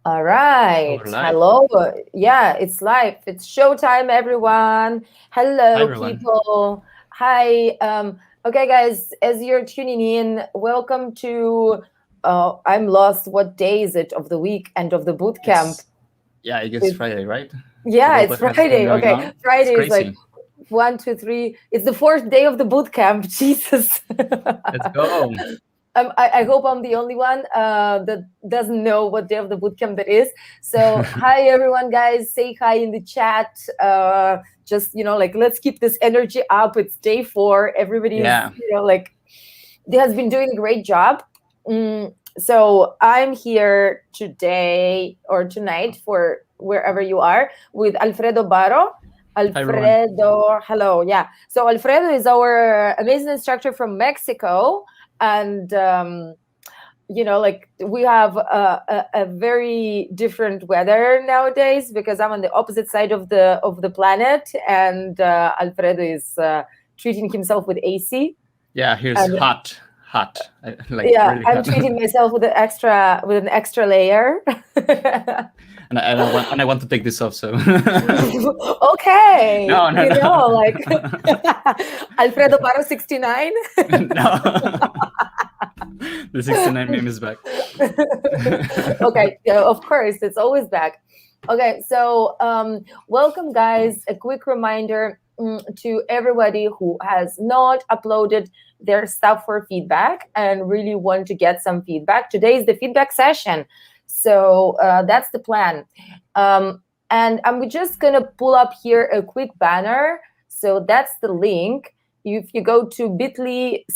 All right. Our live. Hello. Yeah, it's live. It's showtime, everyone. Hi, Hello, everyone. people. Hi. Okay, guys, as you're tuning in, welcome to I'm lost. What day is it of the week and of the boot camp? Yeah, I guess It's Friday, right? With yeah, all it's that has been Friday. going Okay. on, it's Friday is like crazy. 1, 2, 3. It's the fourth day of the boot camp. Jesus. Let's go. I hope I'm the only one that doesn't know what day of the bootcamp that is. So, hi everyone, guys. Say hi in the chat. Just like let's keep this energy up. It's day 4. Everybody's Yeah, they has been doing a great job. So I'm here today or tonight for wherever you are with Alfredo Baro. hi, everyone. Alfredo, hello. Yeah. So Alfredo is our amazing instructor from Mexico, and we have a very different weather nowadays because I'm on the opposite side of the planet, and Alfredo is treating himself with AC. Yeah, here's And hot, hot, like yeah, really I'm hot. treating myself with an extra layer. And I want to take this off. So Okay, no, no, no, like Alfredo Baro 69. no. The 69 meme is back. Okay, yeah, of course, it's always back. Okay, so welcome, guys. A quick reminder to everybody who has not uploaded their stuff for feedback and really want to get some feedback. Today is the feedback session. So that's the plan. And I'm just going to pull up here a quick banner. So that's the link. If you go to bit.ly/AH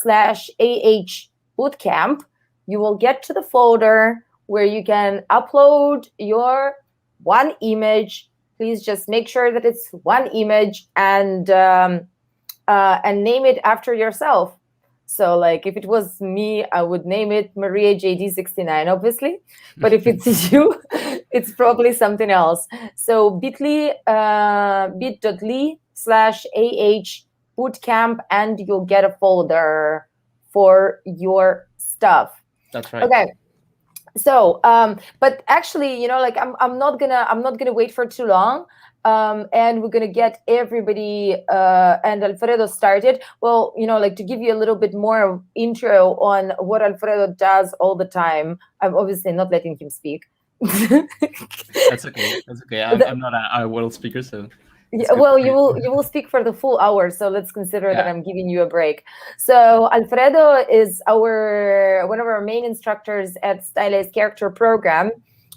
bootcamp, you will get to the folder where you can upload your one image. Please just make sure that it's one image and name it after yourself. So, like, if it was me, I would name it Maria JD69, obviously. But if it's you, it's probably something else. So, bit.ly/AH bootcamp, and you'll get a folder for your stuff. That's right. Okay. So but actually, I'm not gonna wait for too long, and we're gonna get everybody and Alfredo started. Well, to give you a little bit more intro on what Alfredo does all the time. I'm obviously not letting him speak. That's okay. That's okay. I'm not a world speaker, so it's Yeah, good. well, you will speak for the full hour, so let's consider that Yeah. I'm giving you a break. So Alfredo is one of our main instructors at Stylized Character Program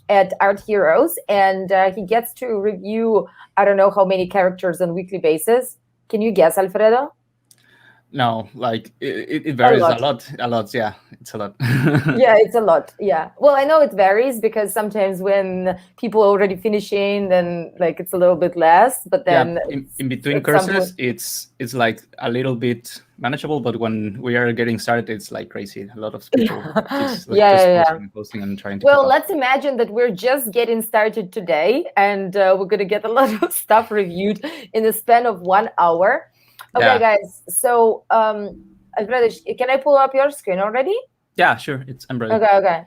at Art Heroes, and he gets to review I don't know how many characters on weekly basis. Can you guess, Alfredo? No, like it A varies a lot. lot. A lot. Yeah, it's a lot. Yeah, it's a lot. Yeah. Well, I know it varies because sometimes when people are already finishing, then like it's a little bit less, but Yeah, then in between at some point. courses it's like a little bit manageable, but when we are getting started it's like crazy. A lot of people Yeah, is like just yeah, yeah. posting and posting and trying to keep Well, up. let's imagine that we're just getting started today and we're going to get a lot of stuff reviewed in the span of 1 hour. Okay, Yeah, guys. So, Alfredo, can I pull up your screen already? yeah, sure, I'm ready. Okay, okay.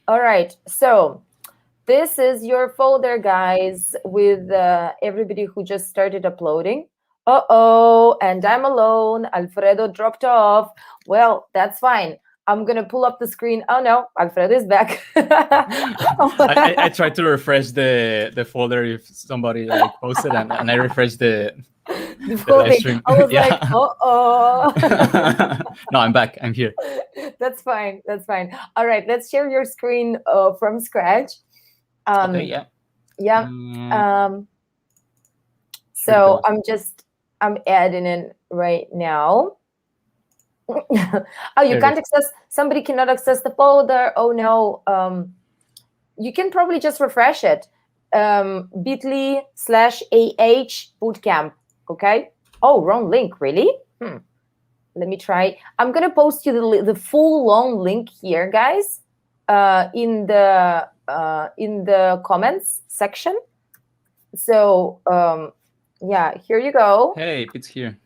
All right. So, this is your folder, guys, with everybody who just started uploading. Uh-oh, and I'm alone. Alfredo dropped off. Well, that's fine. I'm going to pull up the screen. Oh, no, Alfredo is back. I tried to refresh the folder if somebody like posted, and I refreshed The the whole live thing. stream. I was like, Yeah. uh-oh. No, I'm back. I'm here. That's fine. That's fine. All right, let's share your screen from scratch. Okay, Um, yeah. yeah. Mm, Um, sure, you can so also. I'm adding in right now. Oh, you There it can't is. access, somebody cannot access the folder. Oh no. You can probably just refresh it. bit.ly/AH bootcamp. Okay. Oh, wrong link. Really? Let me try. I'm gonna post you the full long link here, guys, in the comments section. So yeah, here you go. Hey, it's here.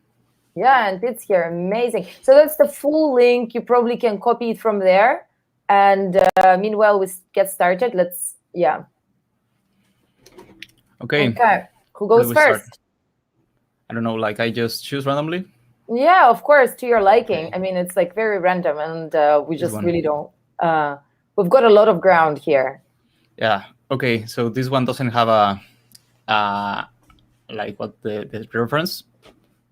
Yeah, and it's here. Amazing. So that's the full link. You probably can copy it from there. And meanwhile, we get started. Let's Yeah. Okay. Who goes we first? start? I don't know, like I just choose randomly? Yeah, of course, to your liking. Okay. I mean, it's like very random, and we This just one. really don't. We've got a lot of ground here. Yeah. Okay. So this one doesn't have a like what the reference,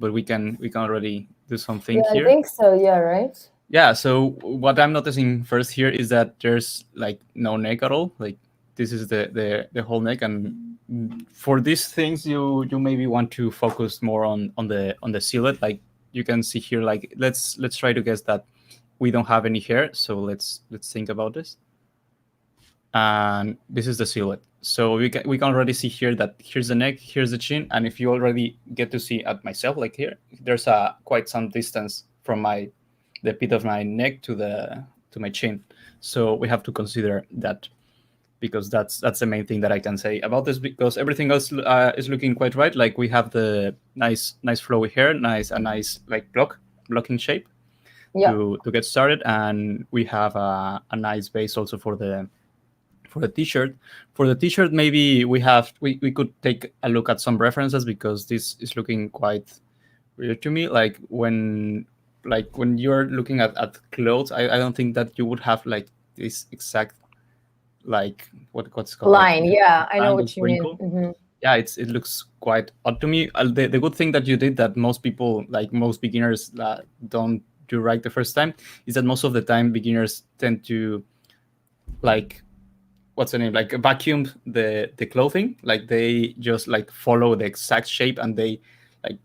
but we can already do something Yeah, here. I think so. Yeah, right. Yeah. So what I'm noticing first here is that there's like no neck at all. Like this is the whole neck, and for these things you maybe want to focus more on the silhouette. Like you can see here, like let's try to guess that we don't have any hair. So let's think about this. And this is the silhouette. So we can already see here that here's the neck, here's the chin, and if you already get to see at myself, like here, there's a quite some distance from the pit of my neck to my chin. So we have to consider that, because that's the main thing that I can say about this, because everything else is looking quite right. Like we have the nice flowy hair, a nice like blocking shape to get started, and we have a nice base also for the t-shirt. For the t-shirt, maybe we could take a look at some references, because this is looking quite weird to me. Like when you're looking at clothes, I don't think that you would have like this exact like what's called Line. like, Yeah, I know triangle what you wrinkle. mean. Mm-hmm. Yeah, it looks quite odd to me. The good thing that you did, that most people, like most beginners, don't do right the first time, is that most of the time beginners tend to like what's the name, like vacuum the clothing. Like they just like follow the exact shape, and they like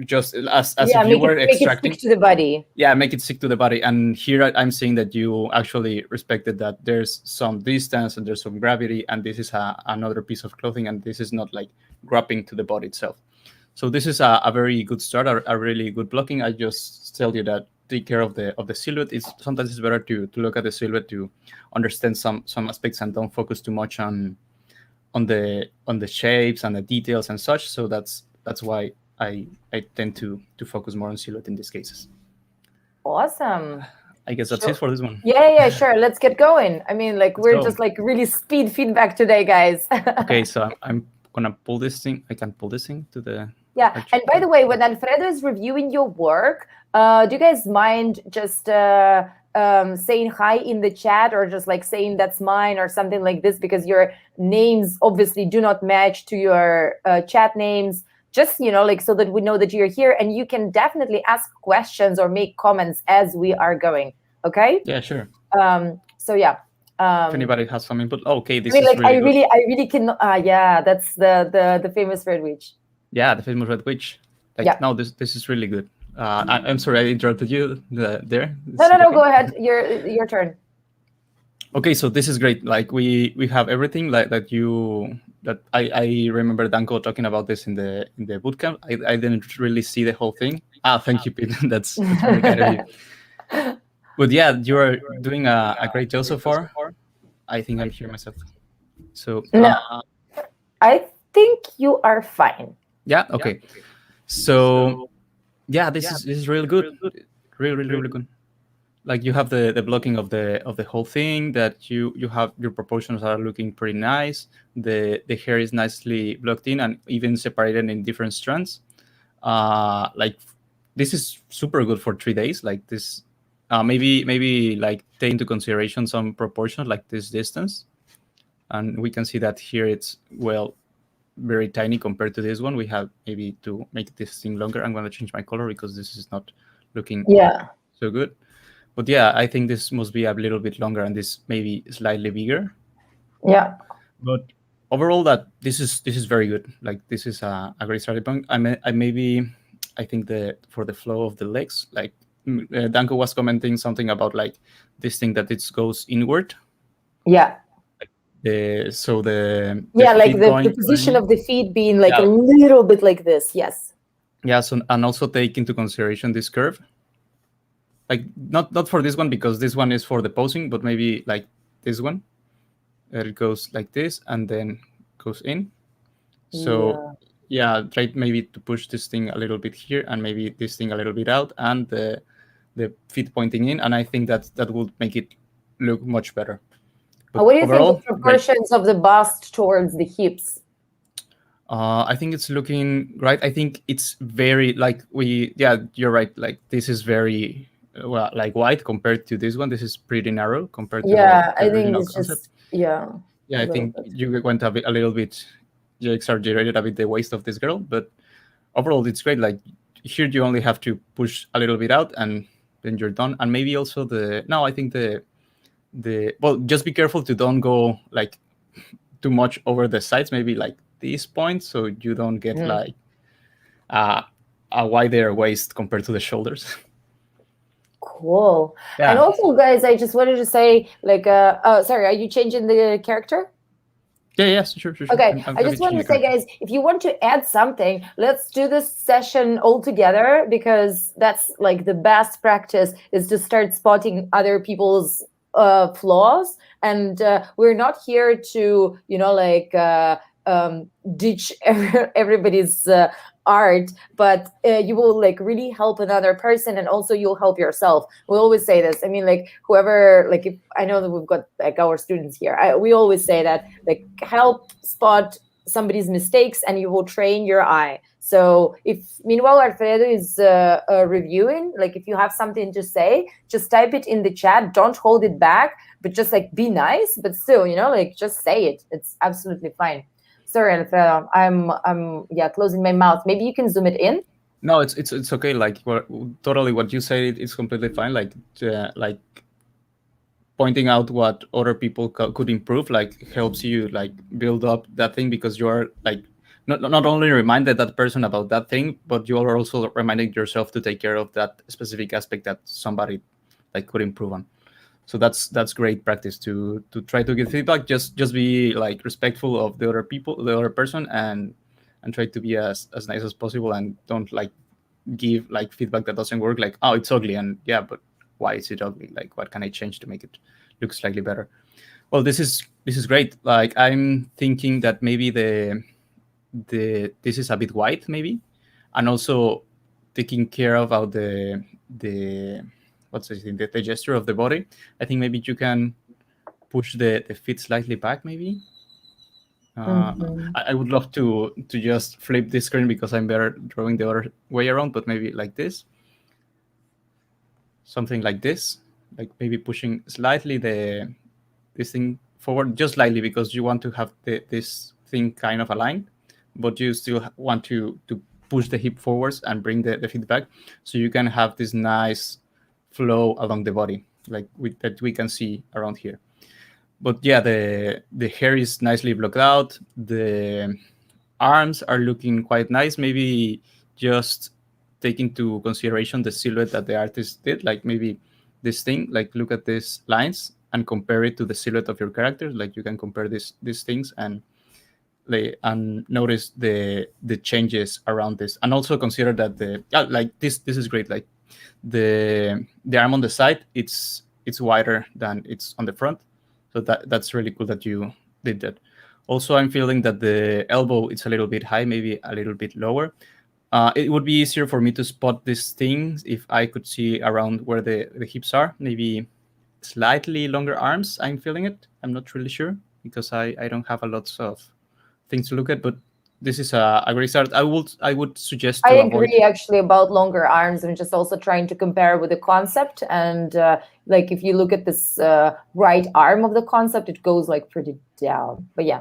just as if you were extracting. Make it stick to the body. Yeah, make it stick to the body. And here I'm seeing that you actually respected that there's some distance and there's some gravity, and this is another piece of clothing, and this is not like grabbing to the body itself. So this is a very good start, a really good blocking. I just tell you that take care of the silhouette. Sometimes it's better to look at the silhouette to understand some aspects, and don't focus too much on the shapes and the details and such. So that's why I tend to focus more on silhouette in these cases. Awesome. I guess that's it for this one. Yeah, sure. Let's get going. I mean, like we're just like really speed feedback today, guys. Okay, so I'm gonna pull this thing. I can pull this thing to the. Yeah, and by the way, when Alfredo is reviewing your work, do you guys mind just saying hi in the chat, or just like saying that's mine or something like this, because your names obviously do not match to your chat names. Just, like so that we know that you're here, and you can definitely ask questions or make comments as we are going. Okay? Yeah, sure. So yeah. If anybody has some input, okay, this I mean, is like really good. I really can. Yeah, that's the famous red witch. Yeah, the famous red witch. Like, yeah. No, this is really good. I'm sorry I interrupted you there. No, go ahead. Your turn. Okay, so this is great. Like we have everything like that I remember Danko talking about this in the bootcamp. I didn't really see the whole thing. Thank you, Pete. that's very kind of you. But yeah, you are doing a great job so far. I think I'm hearing myself. So no, I think you are fine. Yeah. Okay. So yeah, this is really good. Really good. Like you have the blocking of the whole thing, that you have your proportions are looking pretty nice. The hair is nicely blocked in and even separated in different strands. Like this is super good for 3 days. Like this, maybe like take into consideration some proportions like this distance, and we can see that here it's very tiny compared to this one. We have maybe to make this thing longer. I'm going to change my color because this is not looking so good. But yeah, I think this must be a little bit longer, and this maybe slightly bigger. Yeah. But overall, that this is very good. Like this is a great starting point. I think for the flow of the legs, like Danko was commenting something about like this thing that it goes inward. Yeah. The position of the feet being like a little bit like this. Yes. Yeah. So, and also take into consideration this curve. Like not for this one, because this one is for the posing, but maybe like this one, it goes like this and then goes in. So yeah, try maybe to push this thing a little bit here and maybe this thing a little bit out, and the feet pointing in, and I think that would make it look much better. But What do you think overall, of the great. proportions of the bust towards the hips? I think it's looking right. I think it's very you're right. Like this is very well, like wide compared to this one. This is pretty narrow compared to Yeah, the I think original it's concept. just, yeah, Yeah, a I little think bit. you went a little bit, you exaggerated a bit the waist of this girl, but overall it's great. Like here you only have to push a little bit out and then you're done. And maybe also I think the well, just be careful to don't go like too much over the sides, maybe like these points, so you don't get like uh, a wider waist compared to the shoulders. Cool. And Yeah. also, guys, I just wanted to say, like, sorry, are you changing the character? Yeah, yes, sure. Okay, I'm I happy just to want change to the say, character. guys, if you want to add something, let's do this session all together, because that's like the best practice is to start spotting other people's flaws. And we're not here to, ditch everybody's art, but you will like really help another person, and also you'll help yourself. We always say this. I mean, like whoever, like if I know that we've got like our students here, we always say that, like, help spot somebody's mistakes and you will train your eye. So if meanwhile Alfredo is reviewing, like if you have something to say, just type it in the chat. Don't hold it back, but just like be nice, but still, like just say it. It's absolutely fine. Sorry, Alfredo. I'm closing my mouth. Maybe you can zoom it in. No, it's okay. Like totally what you said, it's completely fine. Like pointing out what other people could improve, like helps you like build up that thing, because you're like not only reminded that person about that thing, but you are also reminding yourself to take care of that specific aspect that somebody like could improve on. So that's great practice to try to give feedback. Just be like respectful of the other person, and try to be as nice as possible, and don't like give like feedback that doesn't work, like, oh, it's ugly, and yeah, but why is it ugly? Like, what can I change to make it look slightly better? Well, this is great. Like, I'm thinking that maybe the this is a bit wide, maybe, and also taking care of how the what's the thing, the gesture of the body. I think maybe you can push the feet slightly back, maybe. Mhm. I would love to just flip this screen because I'm better drawing the other way around, but maybe like this, something like this, like maybe pushing slightly this thing forward, just slightly, because you want to have this thing kind of aligned, but you still want to push the hip forwards and bring the feet back, so you can have this nice flow along the body, like that we can see around here. But yeah, the hair is nicely blocked out. The arms are looking quite nice. Maybe just take into consideration the silhouette that the artist did. Like maybe this thing, like look at these lines and compare it to the silhouette of your character. Like you can compare these things and notice the changes around this, and also consider that like this is great. Like the arm on the side, it's wider than it's on the front, so that's really cool that you did that. Also, I'm feeling that the elbow it's a little bit high, maybe a little bit lower. It would be easier for me to spot these things if I could see around where the hips are. Maybe slightly longer arms. I'm feeling it. I'm not really sure because I don't have a lot of things to look at, but this is a great start. I would suggest I to avoid. agree actually about longer arms. I'm just also trying to compare with the concept. And like if you look at this right arm of the concept, it goes like pretty down. But yeah.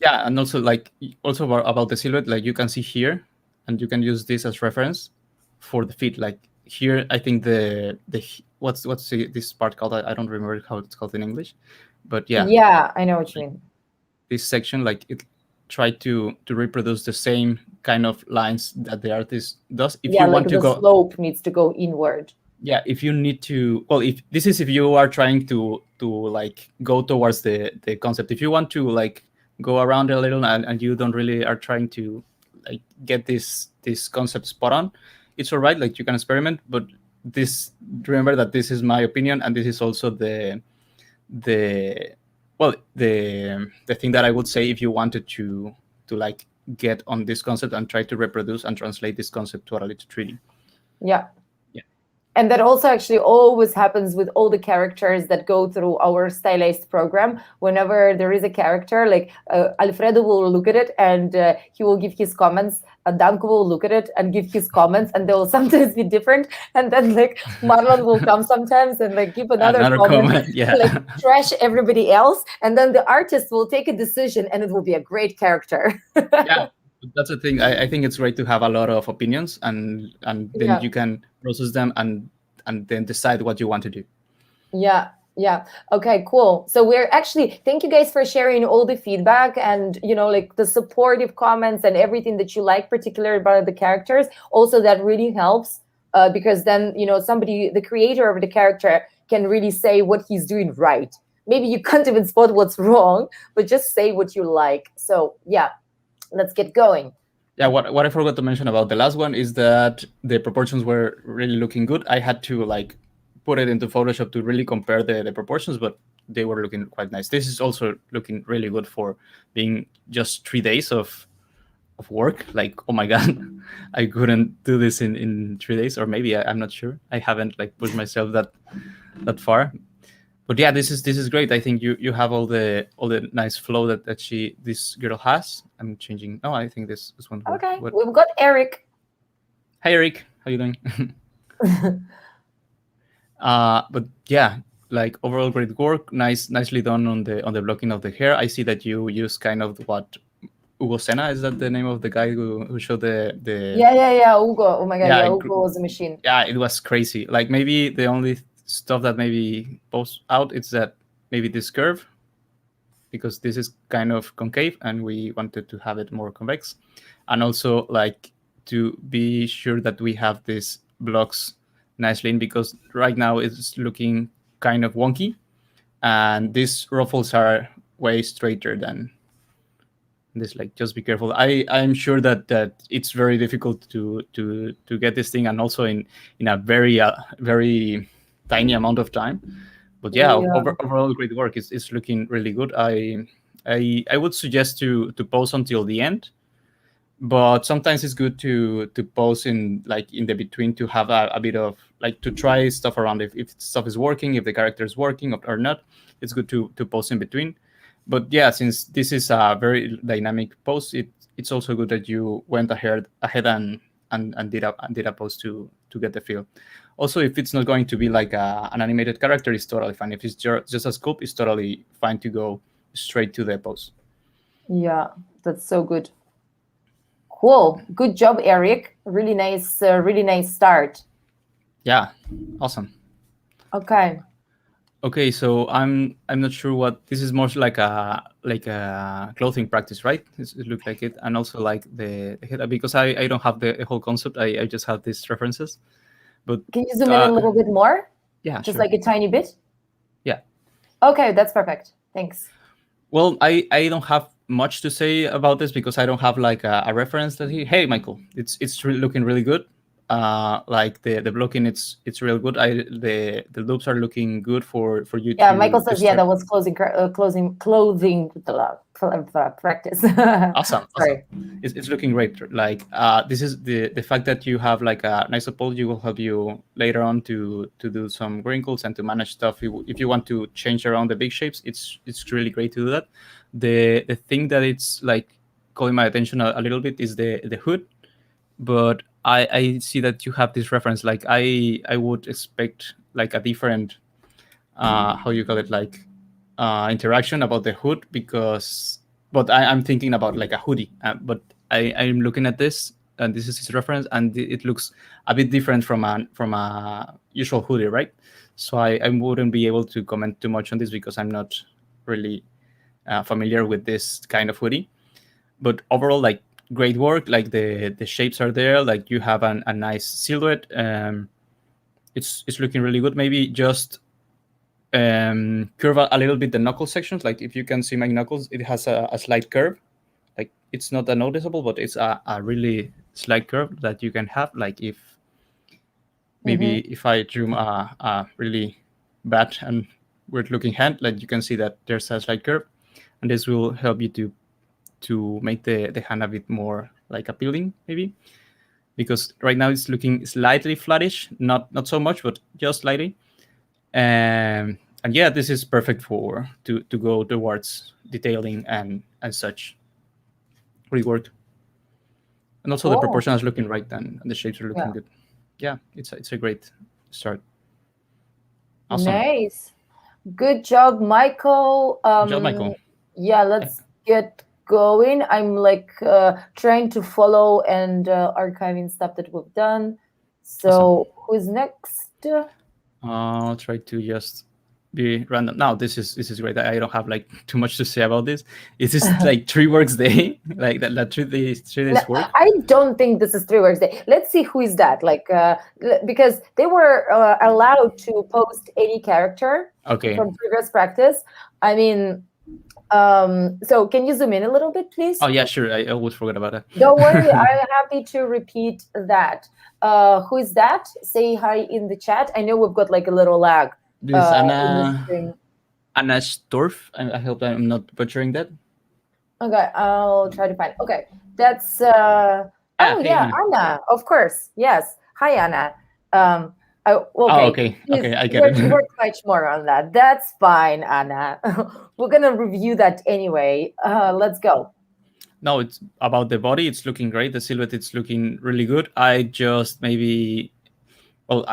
Yeah, and also like also about the silhouette, like you can see here, and you can use this as reference for the feet. Like here, I think this part called? I don't remember how it's called in English, but yeah, Yeah, I know what you like mean. this section, like it tried to reproduce the same kind of lines that the artist does. If Yeah, you like want to the go, slope needs to go inward. yeah, if you need to, well, if you are trying to like go towards the concept, if you want to like go around a little, and you don't really are trying to like get this concept spot on, it's all right, like you can experiment, but this remember that this is my opinion, and this is also the well the thing that I would say if you wanted to like get on this concept and try to reproduce and translate this concept totally to 3D. Yeah. Yeah. And that also actually always happens with all the characters that go through our Stylized program. Whenever there is a character, like Alfredo will look at it and he will give his comments. Danko will look at it and give his comments, and they will sometimes be different. And then like Marlon will come sometimes and like give another comment, Yeah. like trash everybody else, and then the artist will take a decision, and it will be a great character. Yeah, that's the thing. I think it's great to have a lot of opinions, and then Yeah. you can process them and then decide what you want to do. Yeah. Yeah. Okay, cool. So we're actually, thank you guys for sharing all the feedback and, you know, like the supportive comments and everything that you like, particularly about the characters. Also, that really helps because then, you know, somebody, the creator of the character can really say what he's doing right. Maybe you can't even spot what's wrong, but just say what you like. So yeah, let's get going. Yeah, what I forgot to mention about the last one is that the proportions were really looking good. I had to like put it into Photoshop to really compare the proportions, but they were looking quite nice. This is also looking really good for being just 3 days of work. Like, oh my god, I couldn't do this in 3 days, or maybe I'm not sure. I haven't like pushed myself that far. But yeah, this is great. I think you have all the nice flow that this girl has. I'm changing. Oh, I think this one. Okay, we've got Eric. Hi Eric, how you doing? But yeah, like overall great work. Nicely done on the blocking of the hair. I see that you use kind of what Hugo Sena, is that the name of the guy who showed the Yeah, Hugo. Oh my god, yeah, Hugo was a machine. Yeah, it was crazy. Like maybe the only stuff that maybe pops out is that maybe this curve, because this is kind of concave and we wanted to have it more convex, and also like to be sure that we have these blocks nicely in, because right now it's looking kind of wonky and these ruffles are way straighter than this. Like, just be careful. I'm sure that it's very difficult to get this thing, and also in a very very tiny amount of time. But yeah, overall great work. It's looking really good. I would suggest to pause until the end, but sometimes it's good to pause in the between, to have a bit of like to try stuff around if stuff is working, if the character is working or not. It's good to pause in between. But yeah, since this is a very dynamic pose, it's also good that you went ahead and did a pose to get the feel. Also, if it's not going to be like an animated character, it's totally fine. If it's just a sculpt, it's totally fine to go straight to the pose. Yeah, that's so good. Cool. Good job, Eric. Really nice start. Yeah, awesome. Okay, so I'm not sure what this is. More like a clothing practice, right? It looked like it, and also like the head, because I don't have the whole concept. I just have these references. But can you zoom in a little bit more? Yeah, just sure. like a tiny bit. Yeah. Okay, that's perfect. Thanks. Well, I don't have much to say about this because I don't have like a reference that hey Michael, it's looking really good. Like the blocking, it's real good. The loops are looking good for you. Yeah, Michael says that was clothing practice. Awesome. It's looking great. Like this is the fact that you have like a nice apology will help you later on to do some wrinkles and to manage stuff. If you want to change around the big shapes, it's really great to do that. The thing that it's like calling my attention a little bit is the hood, but I see that you have this reference. Like I would expect like a different how you call it, like interaction about the hood, because but I'm thinking about like a hoodie, but I'm looking at this and this is his reference and it looks a bit different from a usual hoodie, right? So I wouldn't be able to comment too much on this because I'm not really familiar with this kind of hoodie. But overall, like great work. Like the shapes are there, like you have a nice silhouette. It's looking really good. Maybe just curve a little bit the knuckle sections. Like if you can see my knuckles, it has a slight curve. Like it's not that noticeable, but it's a really slight curve that you can have. Like if maybe if I drew a really bad and weird looking hand, like you can see that there's a slight curve, and this will help you to make the hand a bit more like appealing maybe. because right now it's looking slightly flattish, not so much, but just slightly. And yeah, this is perfect for to go towards detailing and such. Really worked. And also the Cool. proportion is looking right, and the shapes are looking Yeah. good. Yeah, it's a great start. Awesome. Nice. Good job, Michael. Good job, Michael. Yeah, let's get going. I'm like trying to follow and archiving stuff that we've done. So Awesome. who's next? I'll try to just be random. Now this is great. I don't have like too much to say about this. Is this like 3 works day? Like that 3 days work? I don't think this is 3 works day. Let's see who is that. Like because they were allowed to post any character Okay. from previous practice. I mean, so can you zoom in a little bit, please? Oh yeah, sure. I always forget about that. Don't worry, I'm happy to repeat that. Who is that? Say hi in the chat. I know we've got like a little lag. This is in the stream. Anna Storff. I hope I'm not butchering that. Okay, I'll try to find. Okay, that's oh hey, yeah, Anna. Anna, of course. Yes. Hi, Anna. Okay. Oh, okay. Okay, I get it. Work much more on that. That's fine, Anna. We're gonna review that anyway. Let's go. No, it's about the body. It's looking great. The silhouette, it's looking really good. I just maybe, well,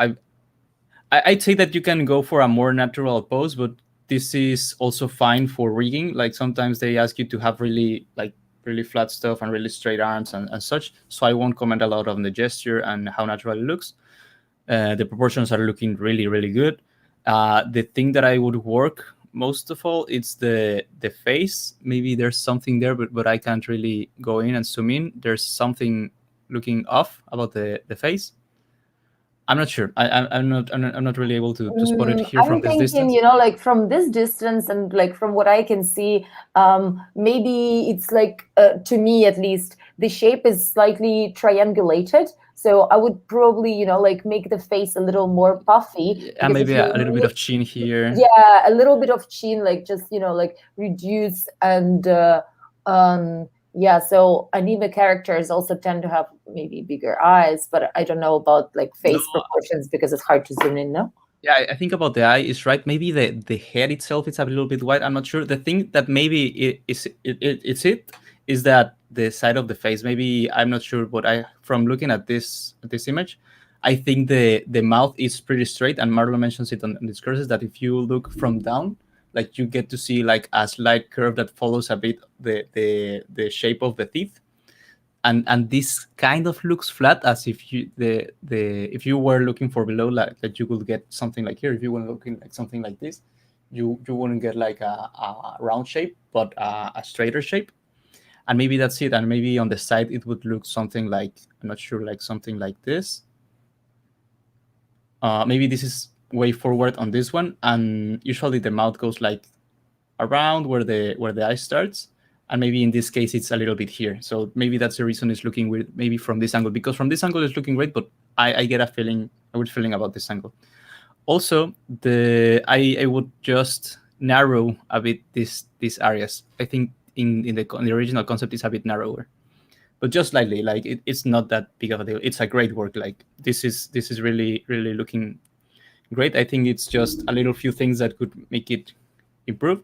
I'd say that you can go for a more natural pose, but this is also fine for rigging. Like sometimes they ask you to have really flat stuff and really straight arms and such. So I won't comment a lot on the gesture and how natural it looks. The proportions are looking really, really good. The thing that I would work most of all, it's the face. Maybe there's something there, but I can't really go in and zoom in. There's something looking off about the face. I'm not sure. I'm not really able to spot it here from this distance. You know, like from this distance and like from what I can see, maybe it's like to me at least, the shape is slightly triangulated. So I would probably, you know, like make the face a little more puffy. And maybe a little bit of chin here. Yeah, a little bit of chin, like just, you know, like reduce and yeah, so anime characters also tend to have maybe bigger eyes, but I don't know about like face proportions because it's hard to zoom in, no? Yeah, I think about the eye is right. Maybe the head itself is a little bit wide. I'm not sure. The thing that maybe is that the side of the face. Maybe I'm not sure, but from looking at this image, I think the mouth is pretty straight. And Marlon mentions it on discourses that if you look from down, like you get to see like a slight curve that follows a bit the shape of the teeth. And this kind of looks flat, as if you if you were looking for below, like that you could get something like here. If you were looking like something like this, you wouldn't get like a round shape, but a straighter shape. And maybe that's it. And maybe on the side it would look something like, I'm not sure, like something like this. Maybe this is way forward on this one, and usually the mouth goes like around where the eye starts. And maybe in this case, it's a little bit here. So maybe that's the reason it's looking weird, maybe from this angle, because from this angle it's looking great, but I get a weird feeling about this angle. Also, I would just narrow a bit these areas. I think in the original concept it's a bit narrower, but just slightly. Like it's not that big of a deal. It's a great work. Like this is really, really looking great. I think it's just a little few things that could make it improve.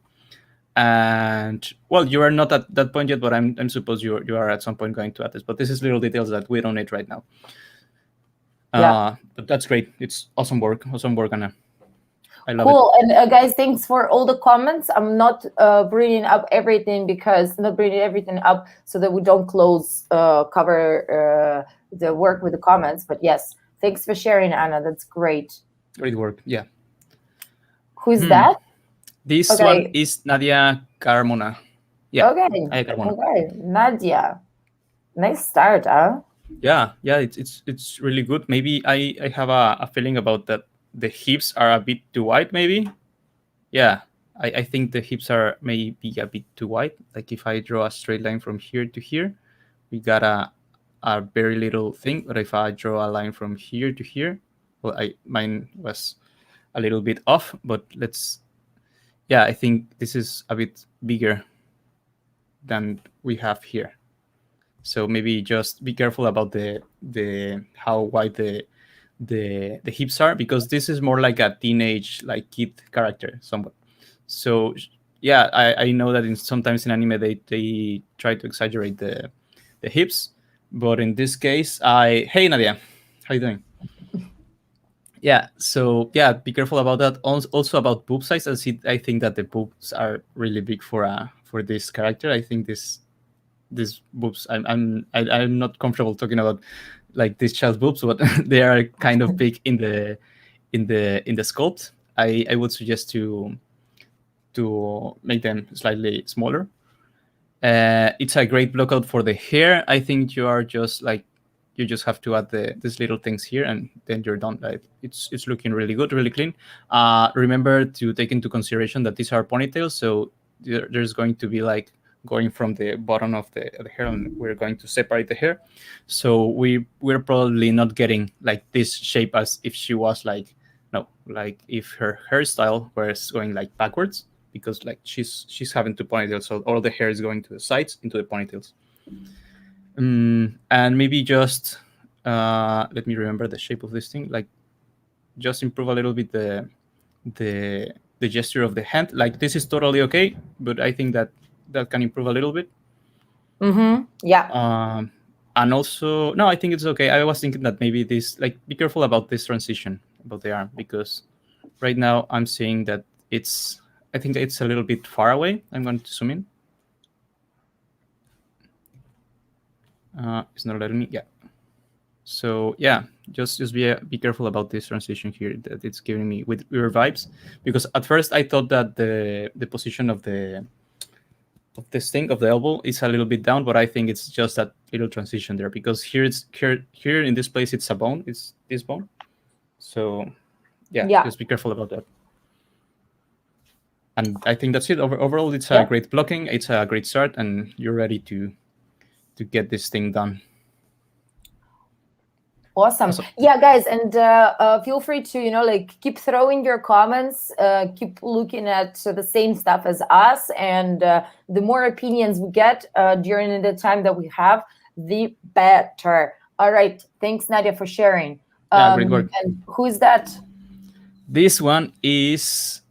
And well, you are not at that point yet, but I'm suppose you are at some point going to add this. But this is little details that we don't need right now. Yeah, but that's great. It's awesome work, Anna. I love cool. It. And guys, thanks for all the comments. I'm not bringing up everything so that we don't cover the work with the comments. But yes, thanks for sharing, Anna. That's great. Great work. Yeah. Who's that? This one is Nadia Carmona. Yeah. Okay. Okay. Nadia. Nice start, huh? Yeah. It's really good. Maybe I have a feeling about that the hips are a bit too wide, maybe. Yeah. I think the hips are maybe a bit too wide. Like if I draw a straight line from here to here, we got a very little thing. But if I draw a line from here to here, well, mine was a little bit off, but yeah, I think this is a bit bigger than we have here. So maybe just be careful about the how wide the hips are, because this is more like a teenage, like kid character somewhat. So yeah, I know that sometimes in anime they try to exaggerate the hips, but in this case, hey Nadia, how you doing? Yeah, so yeah, be careful about that. Also about boob size, I think that the boobs are really big for this character. I think these boobs, I'm not comfortable talking about like this child's boobs, but they are kind of big in the sculpt. I would suggest to make them slightly smaller. It's a great blockout for the hair. I think you just have to add these little things here, and then you're done. Like it's looking really good, really clean. Remember to take into consideration that these are ponytails, so there's going to be like going from the bottom of the hair, and we're going to separate the hair. So we're probably not getting like this shape as if she was like, no, like if her hairstyle was going like backwards, because like she's having two ponytails, so all the hair is going to the sides into the ponytails. And maybe just let me remember the shape of this thing. Like just improve a little bit the gesture of the hand. Like this is totally okay, but I think that can improve a little bit. Yeah. And also, no, I think it's okay. I was thinking that maybe this, like, be careful about this transition about the arm, because right now I'm seeing that I think it's a little bit far away. I'm going to zoom in. It's not letting me. Yeah. So yeah, just be careful about this transition here that it's giving me with your vibes, because at first I thought that the position of this thing of the elbow is a little bit down, but I think it's just that little transition there, because here in this place it's a bone, it's this bone. So yeah. Just be careful about that. And I think that's it. Overall, it's a great blocking. It's a great start, and you're ready to get this thing done. Awesome. Yeah, guys, and feel free to, like, keep throwing your comments, keep looking at the same stuff as us, and the more opinions we get during the time that we have, the better. All right. Thanks, Nadia, for sharing. Great work. And who's that? This one is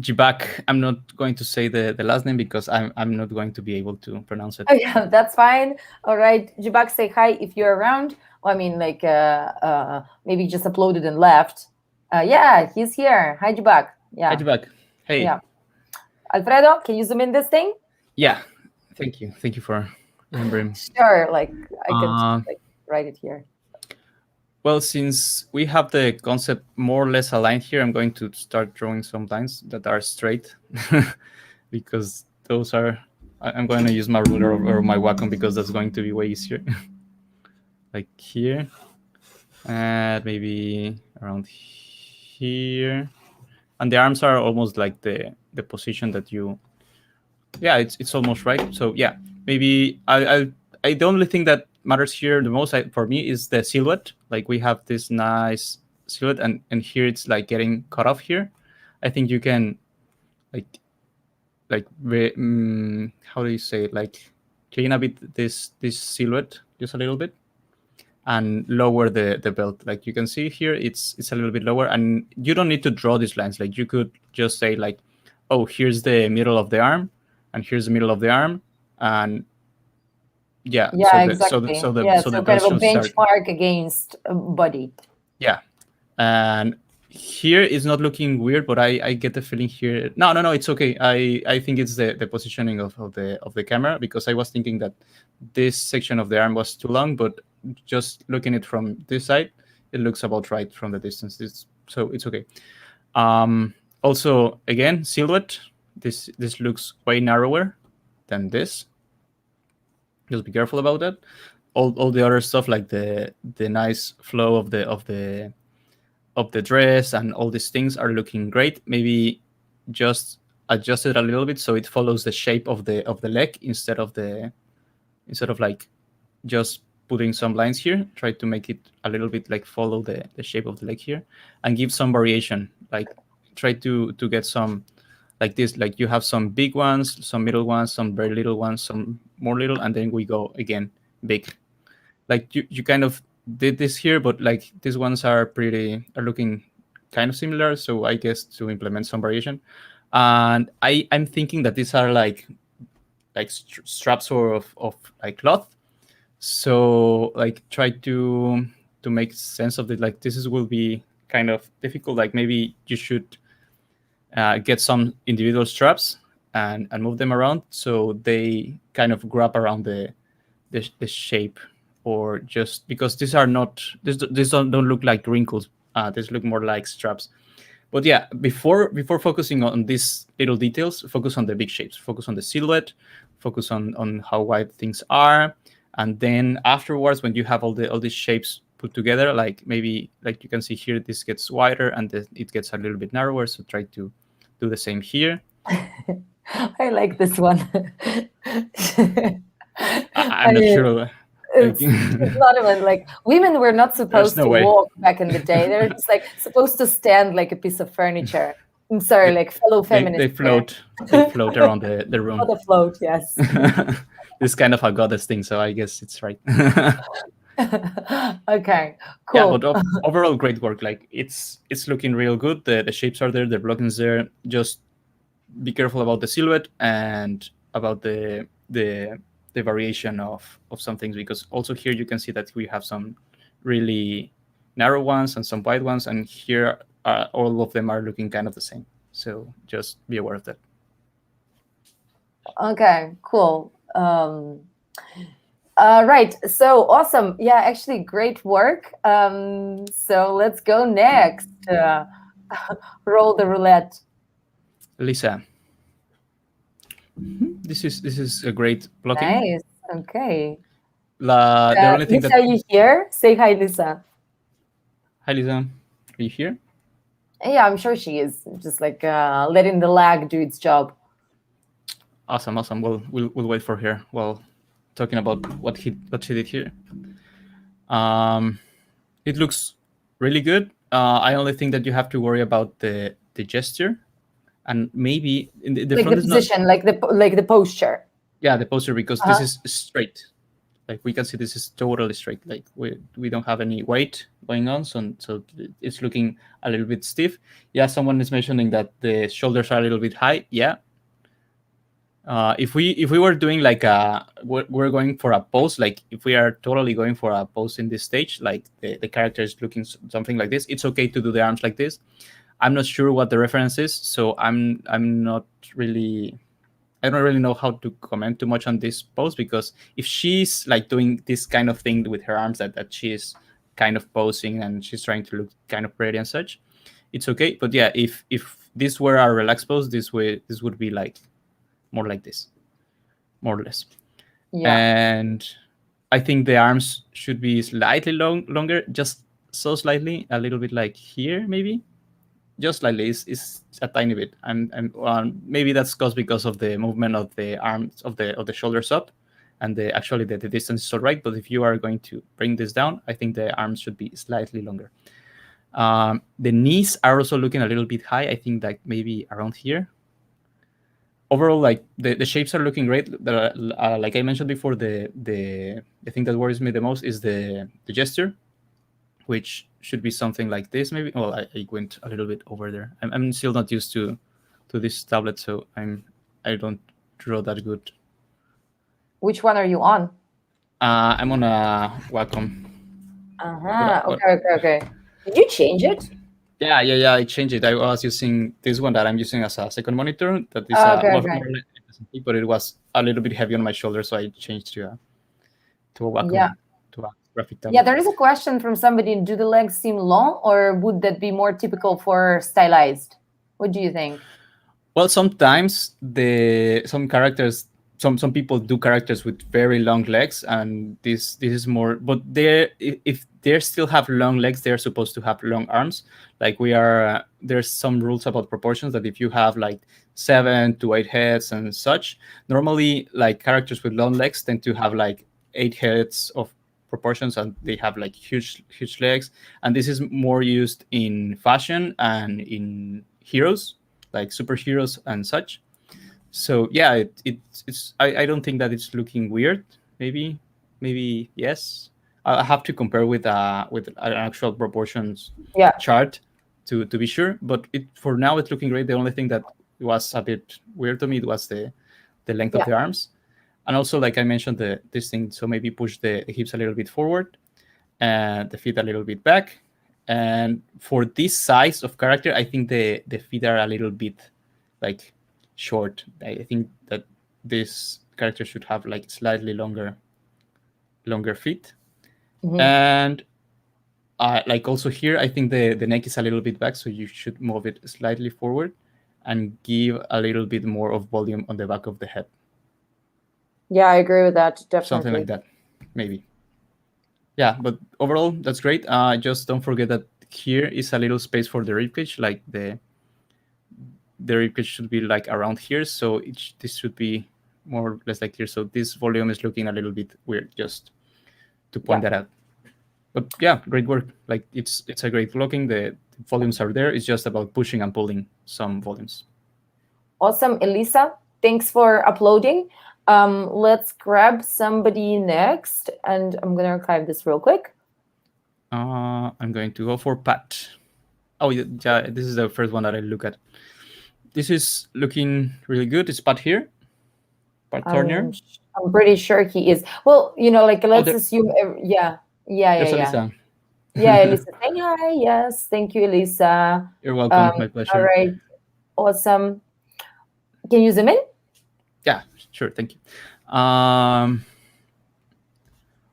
Jibak. I'm not going to say the last name because I'm not going to be able to pronounce it. Oh, yeah, that's fine. All right. Jibak, say hi if you're around. I mean, like, maybe just uploaded and left. Yeah, he's here. Hi, Jibak. Yeah. Hi, Jibak. Hey. Yeah. Alfredo, can you zoom in this thing? Yeah. Thank you. Thank you for remembering. Sure. Like, I can write it here. Well, since we have the concept more or less aligned here, I'm going to start drawing some lines that are straight because those are... I'm going to use my ruler or my Wacom because that's going to be way easier. Like here, and maybe around here, and the arms are almost like the position that you... Yeah, it's almost right. So yeah, maybe the only thing that matters here the most for me is the silhouette. Like we have this nice silhouette, and here it's like getting cut off here. I think you can how do you say it? Like clean a bit this silhouette just a little bit and lower the belt. Like you can see here, it's a little bit lower, and you don't need to draw these lines. Like you could just say like, oh, here's the middle of the arm, and here's the middle of the arm, and yeah, exactly. So kind of a benchmark against body. Yeah, and here is not looking weird, but I get the feeling here. No, it's okay. I think it's the positioning of the camera, because I was thinking that this section of the arm was too long, but just looking at it from this side, it looks about right from the distance. So it's okay. Also, again, silhouette. This looks way narrower than this. Just be careful about that. All the other stuff, like the nice flow of the dress and all these things are looking great. Maybe just adjust it a little bit so it follows the shape of the leg instead of like just putting some lines here. Try to make it a little bit like follow the shape of the leg here, and give some variation. Like try to get some like this, like you have some big ones, some middle ones, some very little ones, some more little, and then we go again big. Like you kind of did this here, but like these ones are looking kind of similar. So I guess to implement some variation, and I'm thinking that these are like straps of like cloth. So like try to make sense of it. Like will be kind of difficult. Like maybe you should get some individual straps and move them around so they kind of grab around the shape, or just because these are not these don't look like wrinkles. These look more like straps. But yeah, before focusing on these little details, focus on the big shapes. Focus on the silhouette. Focus on how wide things are, and then afterwards, when you have all these shapes put together, like maybe like you can see here, this gets wider and it gets a little bit narrower. So try to do the same here. I like this one. I'm not sure. It's not even like women were not supposed to walk back in the day. They're just like supposed to stand like a piece of furniture. I'm sorry, like fellow feminists. They float. They float around the room. Oh, the float, yes. It's kind of a goddess thing, so I guess it's right. Okay, cool. Yeah, but overall, great work. Like it's looking real good. The shapes are there. The blocking's there. Just be careful about the silhouette and about the variation of some things, because also here you can see that we have some really narrow ones and some wide ones, and here all of them are looking kind of the same. So just be aware of that. Okay, cool. Right, so awesome. Yeah, actually great work. So let's go next. Roll the roulette. Lisa. This is a great blocking. Nice. Okay. The only thing Lisa, are you here? Say hi, Lisa. Hi, Lisa. Are you here? Yeah, I'm sure she is. Just like letting the lag do its job. Awesome. Well, we'll wait for her while talking about what she did here. It looks really good. I only think that you have to worry about the gesture, and maybe in the like front the position, not, like the posture. Yeah, the posture, because this is straight. Like we can see, this is totally straight. Like we don't have any weight going on, so it's looking a little bit stiff. Yeah, someone is mentioning that the shoulders are a little bit high. Yeah. If we were doing like we're going for a pose, like if we are totally going for a pose in this stage, like the character is looking something like this, it's okay to do the arms like this. I'm not sure what the reference is, so I'm not really, I don't really know how to comment too much on this pose, because if she's like doing this kind of thing with her arms, that she's kind of posing and she's trying to look kind of pretty and such, it's okay. But yeah, if this were a relaxed pose, this would be like more like this, more or less. Yeah. And I think the arms should be slightly longer, just so slightly, a little bit like here, maybe. Just slightly, is a tiny bit. And maybe that's caused because of the movement of the arms, of the shoulders up, and actually the distance is all right. But if you are going to bring this down, I think the arms should be slightly longer. The knees are also looking a little bit high. I think like maybe around here. Overall, like the shapes are looking great. Like I mentioned before, the thing that worries me the most is the gesture, which should be something like this, maybe. Well, I went a little bit over there. I'm still not used to this tablet, so I don't draw that good. Which one are you on? I'm on a Wacom. Okay. Did you change it? Yeah, I changed it. I was using this one that I'm using as a second monitor. That is more like, but it was a little bit heavy on my shoulder, so I changed to a Wacom. Yeah. To a graphic tablet. Yeah, there is a question from somebody. Do the legs seem long, or would that be more typical for Stylized? What do you think? Well, sometimes some characters, some people do characters with very long legs, and this is more. But if they still have long legs, they're supposed to have long arms. Like there's some rules about proportions that if you have like 7 to 8 heads and such, normally like characters with long legs tend to have like 8 heads of proportions, and they have like huge legs. And this is more used in fashion and in heroes, like superheroes and such. So yeah, it's I don't think that it's looking weird. Maybe maybe yes. I have to compare with an actual proportions Yeah. chart to be sure. But for now it's looking great. The only thing that was a bit weird to me was the length of Yeah. the arms, and also like I mentioned this thing. So maybe push the hips a little bit forward and the feet a little bit back. And for this size of character, I think the feet are a little bit like short. I think that this character should have like slightly longer feet. And like also here, I think the neck is a little bit back, so you should move it slightly forward and give a little bit more of volume on the back of the head. Yeah, I agree with that. Definitely. Something like that, maybe. Yeah, but overall, that's great. Just don't forget that here is a little space for the ribcage, like the ribcage should be like around here, so this should be more or less like here. So this volume is looking a little bit weird, just to point that out. But yeah, great work. Like it's a great blocking. The volumes are there. It's just about pushing and pulling some volumes. Awesome, Elisa. Thanks for uploading. Let's grab somebody next, and I'm gonna archive this real quick. I'm going to go for Pat. Oh yeah, this is the first one that I look at. This is looking really good. It's Pat here. Pat Turner. I'm pretty sure he is. Well, like let's assume. Yeah. Elisa. Yeah, Elisa. Saying hi. Yes, thank you, Elisa. You're welcome. My pleasure. All right. Awesome. Can you zoom in? Yeah, sure. Thank you.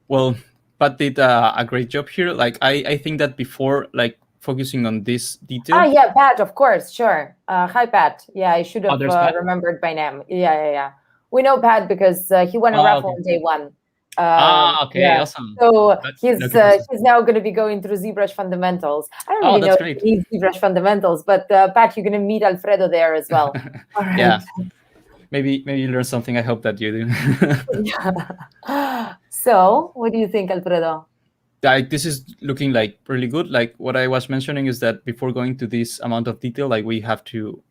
Well, Pat did a great job here. Like I think that before, like focusing on this detail. Yeah, Pat. Of course, sure. Hi, Pat. Yeah, I should have remembered by name. Yeah. We know Pat because he won a raffle on day one. Okay, yeah. Awesome. So he's now going to be going through ZBrush fundamentals. I don't really know if he needs ZBrush fundamentals, but Pat, you're going to meet Alfredo there as well. All right. Yeah. Maybe you learn something. I hope that you do. Yeah. So, what do you think, Alfredo? Like this is looking like really good. Like what I was mentioning is that before going to this amount of detail, like we have to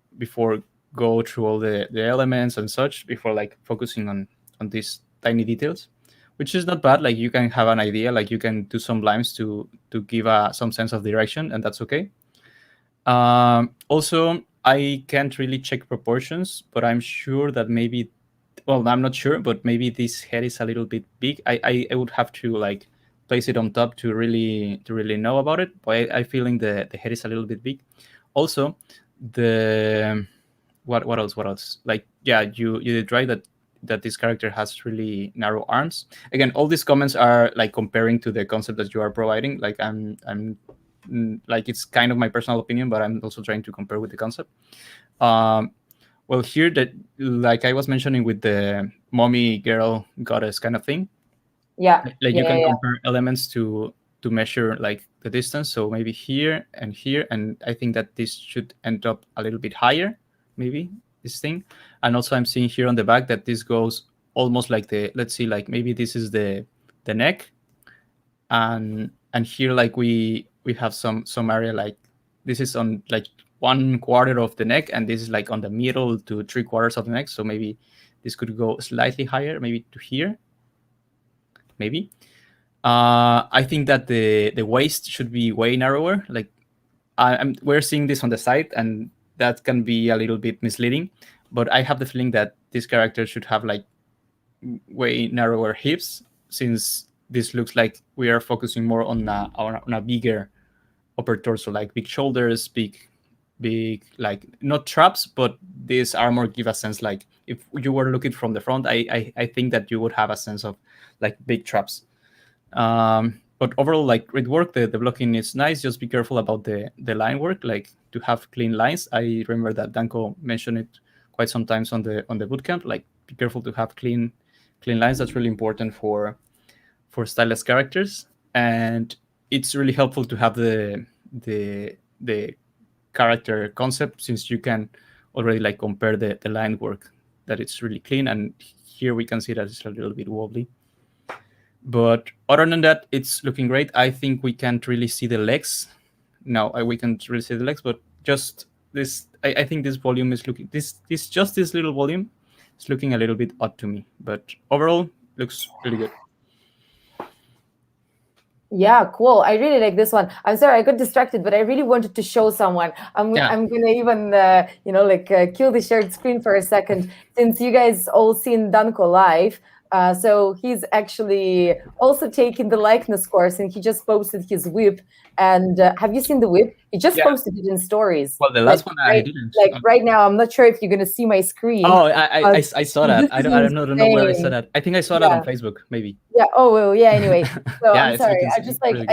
go through all the elements and such before like focusing on these tiny details, which is not bad. Like you can have an idea, like you can do some lines to give some sense of direction, and that's okay. Also, I can't really check proportions, but I'm sure that maybe, well, I'm not sure, but maybe this head is a little bit big. I would have to like place it on top to really know about it. But I feeling the head is a little bit big. Also, the what else? Like yeah, you did right that this character has really narrow arms. Again, all these comments are like comparing to the concept that you are providing. Like I'm like it's kind of my personal opinion, but I'm also trying to compare with the concept. Well, here that like I was mentioning with the mommy girl goddess kind of thing. Yeah. Like you can compare elements to measure like the distance. So maybe here, and I think that this should end up a little bit higher, maybe this thing. And also I'm seeing here on the back that this goes almost like let's see, like maybe this is the neck, and here like we have some area, like this is on like 1/4 of the neck, and this is like on the middle to 3/4 of the neck. So maybe this could go slightly higher, maybe to here, maybe. I think that the waist should be way narrower. Like we're seeing this on the side, and that can be a little bit misleading, but I have the feeling that this character should have like way narrower hips, since this looks like we are focusing more on a bigger upper torso, like big shoulders, big like not traps, but this armor give a sense like if you were looking from the front, I think that you would have a sense of like big traps. But overall, like great work. The blocking is nice. Just be careful about the line work, like to have clean lines. I remember that Danko mentioned it quite sometimes on the bootcamp. Like be careful to have clean lines. That's really important for stylized characters, and it's really helpful to have the character concept, since you can already like compare the line work, that it's really clean, and here we can see that it's a little bit wobbly. But other than that, it's looking great. I think we can't really see the legs. No, we can't really see the legs, but just this, I think this volume is looking, this little volume is looking a little bit odd to me. But overall, looks really good. Yeah, cool. I really like this one. I'm sorry, I got distracted, but I really wanted to show someone. I'm gonna even kill the shared screen for a second, since you guys all seen Danko live. So he's actually also taking the likeness course, and he just posted his whip. And have you seen the whip? He just posted it in stories. Well, the last one I didn't. Right now, I'm not sure if you're gonna see my screen. Oh, I saw that. I don't know where I saw that. I think I saw that on Facebook, maybe. Yeah. Oh well. Yeah. Anyway, so Yeah, I'm sorry. I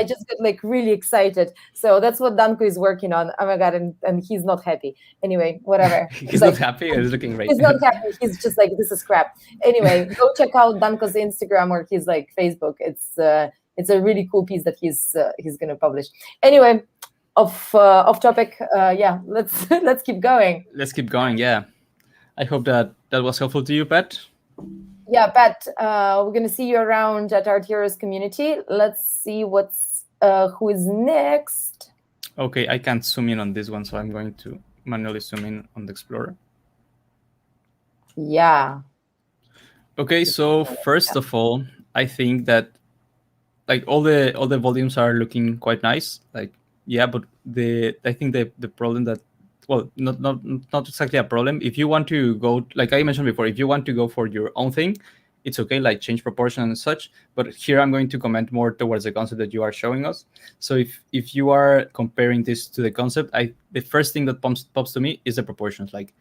just got like really excited. So that's what Danko is working on. Oh my god, and he's not happy. Anyway, whatever. He's not happy. He's looking great. He's not happy. He's just like, this is crap. Anyway, go check out Danko's Instagram or his like Facebook. It's a really cool piece that he's gonna publish. Anyway, off topic. Yeah. Let's keep going. Let's keep going. Yeah. I hope that was helpful to you, Pat. Yeah, Pat, we're going to see you around at Art Heroes community. Let's see who is next. Okay, I can't zoom in on this one, so I'm going to manually zoom in on the Explorer. Yeah. Okay, so first of all, I think that like all the volumes are looking quite nice. Like, yeah, but I think the problem that, well, not exactly a problem. If you want to go, like I mentioned before, if you want to go for your own thing, it's okay, like change proportion and such. But here I'm going to comment more towards the concept that you are showing us. So if you are comparing this to the concept, the first thing that pops to me is the proportions. Like,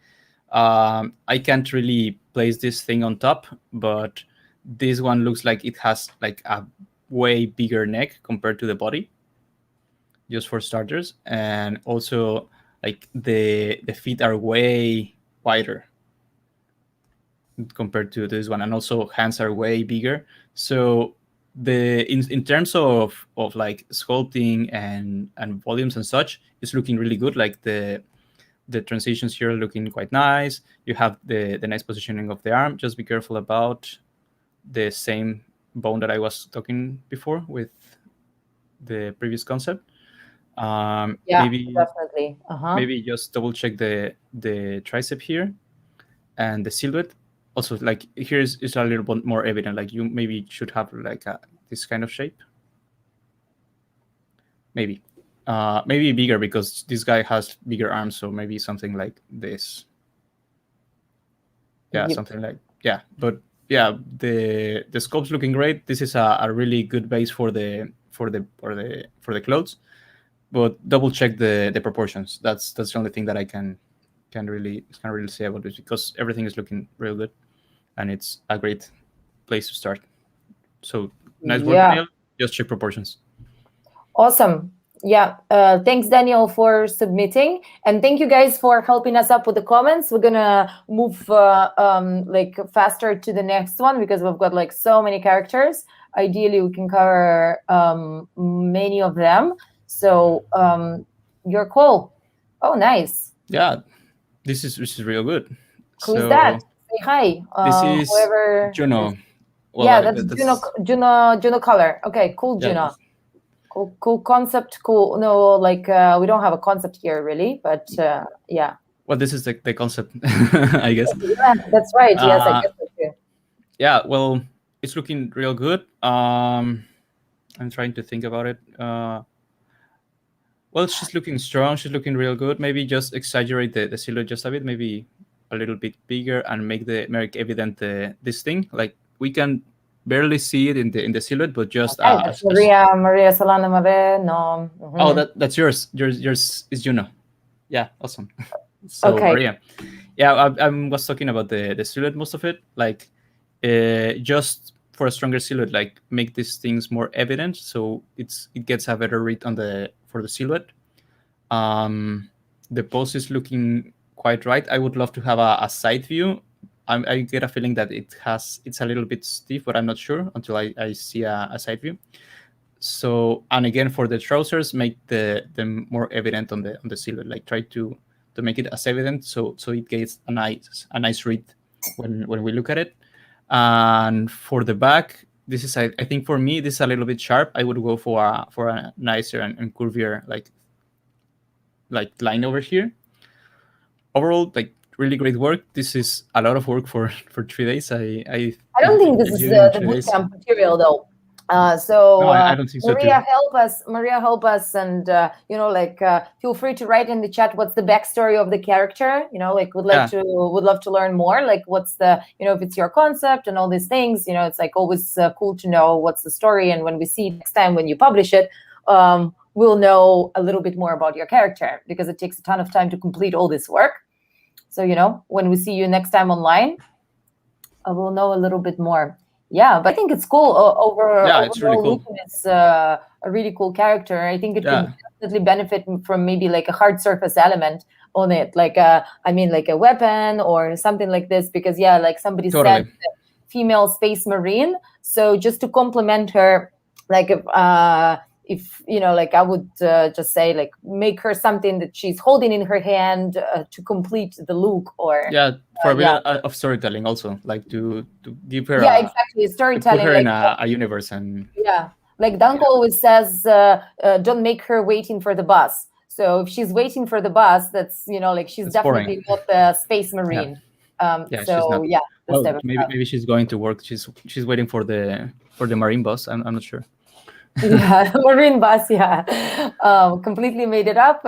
I can't really place this thing on top, but this one looks like it has like a way bigger neck compared to the body, just for starters, and also like the feet are way wider compared to this one, and also hands are way bigger. So in terms of like sculpting and volumes and such, it's looking really good. Like the transitions here are looking quite nice. You have the nice positioning of the arm. Just be careful about the same bone that I was talking before with the previous concept. Yeah, maybe definitely. Maybe just double check the tricep here and the silhouette. Also, like here is a little bit more evident. Like you maybe should have like this kind of shape. Maybe bigger, because this guy has bigger arms. So maybe something like this. Yeah, something like, yeah. But yeah, the sculpt's looking great. This is a really good base for the clothes. But double check the proportions. That's the only thing that I can really say about this, because everything is looking real good, and it's a great place to start. So nice work, Daniel. Just check proportions. Awesome. Yeah. Thanks, Daniel, for submitting, and thank you guys for helping us up with the comments. We're gonna move like faster to the next one, because we've got like so many characters. Ideally, we can cover many of them. So your call. Oh, nice. Yeah, this is real good. Who's that? Say hi. This is whoever. Juno. Well, yeah, that's Juno Color. Okay, cool, Juno. Yeah. Cool concept. Cool. No, like we don't have a concept here really, but yeah. Well, this is the concept, I guess. Yeah, that's right. Yes, I guess so too. Yeah. Well, it's looking real good. I'm trying to think about it. Well, she's looking strong. She's looking real good. Maybe just exaggerate the silhouette just a bit. Maybe a little bit bigger, and make evident this thing. Like we can barely see it in the silhouette, but just that's Maria Solana Mare. No. Mm-hmm. Oh, that's yours. Yours is Juno. Yeah, awesome. So okay. Maria. Yeah, I was talking about the silhouette, most of it. Like just for a stronger silhouette, like make these things more evident, so it gets a better read for the silhouette. The pose is looking quite right. I would love to have a side view. I get a feeling that it's a little bit stiff, but I'm not sure until I see a side view. So, and again, for the trousers, make them more evident on the silhouette. Like try to make it as evident, so it gets a nice read when we look at it. And for the back, this is I think for me this is a little bit sharp. I would go for a nicer and curvier like line over here. Overall, like really great work. This is a lot of work for 3 days. I don't think this is the bootcamp material though. So No, I don't think so Maria, too. help us, and feel free to write in the chat what's the backstory of the character. Like would love to learn more. Like what's the if it's your concept and all these things. It's like always cool to know what's the story, and when we see next time when you publish it, we'll know a little bit more about your character, because it takes a ton of time to complete all this work. So when we see you next time online, we'll know a little bit more. Yeah, but I think it's cool. It's really cool. Lupin is a really cool character. I think it could definitely benefit from maybe like a hard surface element on it, like a weapon or something like this. Because like somebody said, female space marine. So just to complement her, like if I would just say like make her something that she's holding in her hand to complete the look, or for a bit of storytelling also, like to give her exactly storytelling, to put her in a universe. And like Danko always says, don't make her waiting for the bus. So if she's waiting for the bus, that's like she's definitely not the space marine. She's not. Well, maybe she's going to work. She's waiting for the marine bus. I'm not sure. Marine bus. Completely made it up.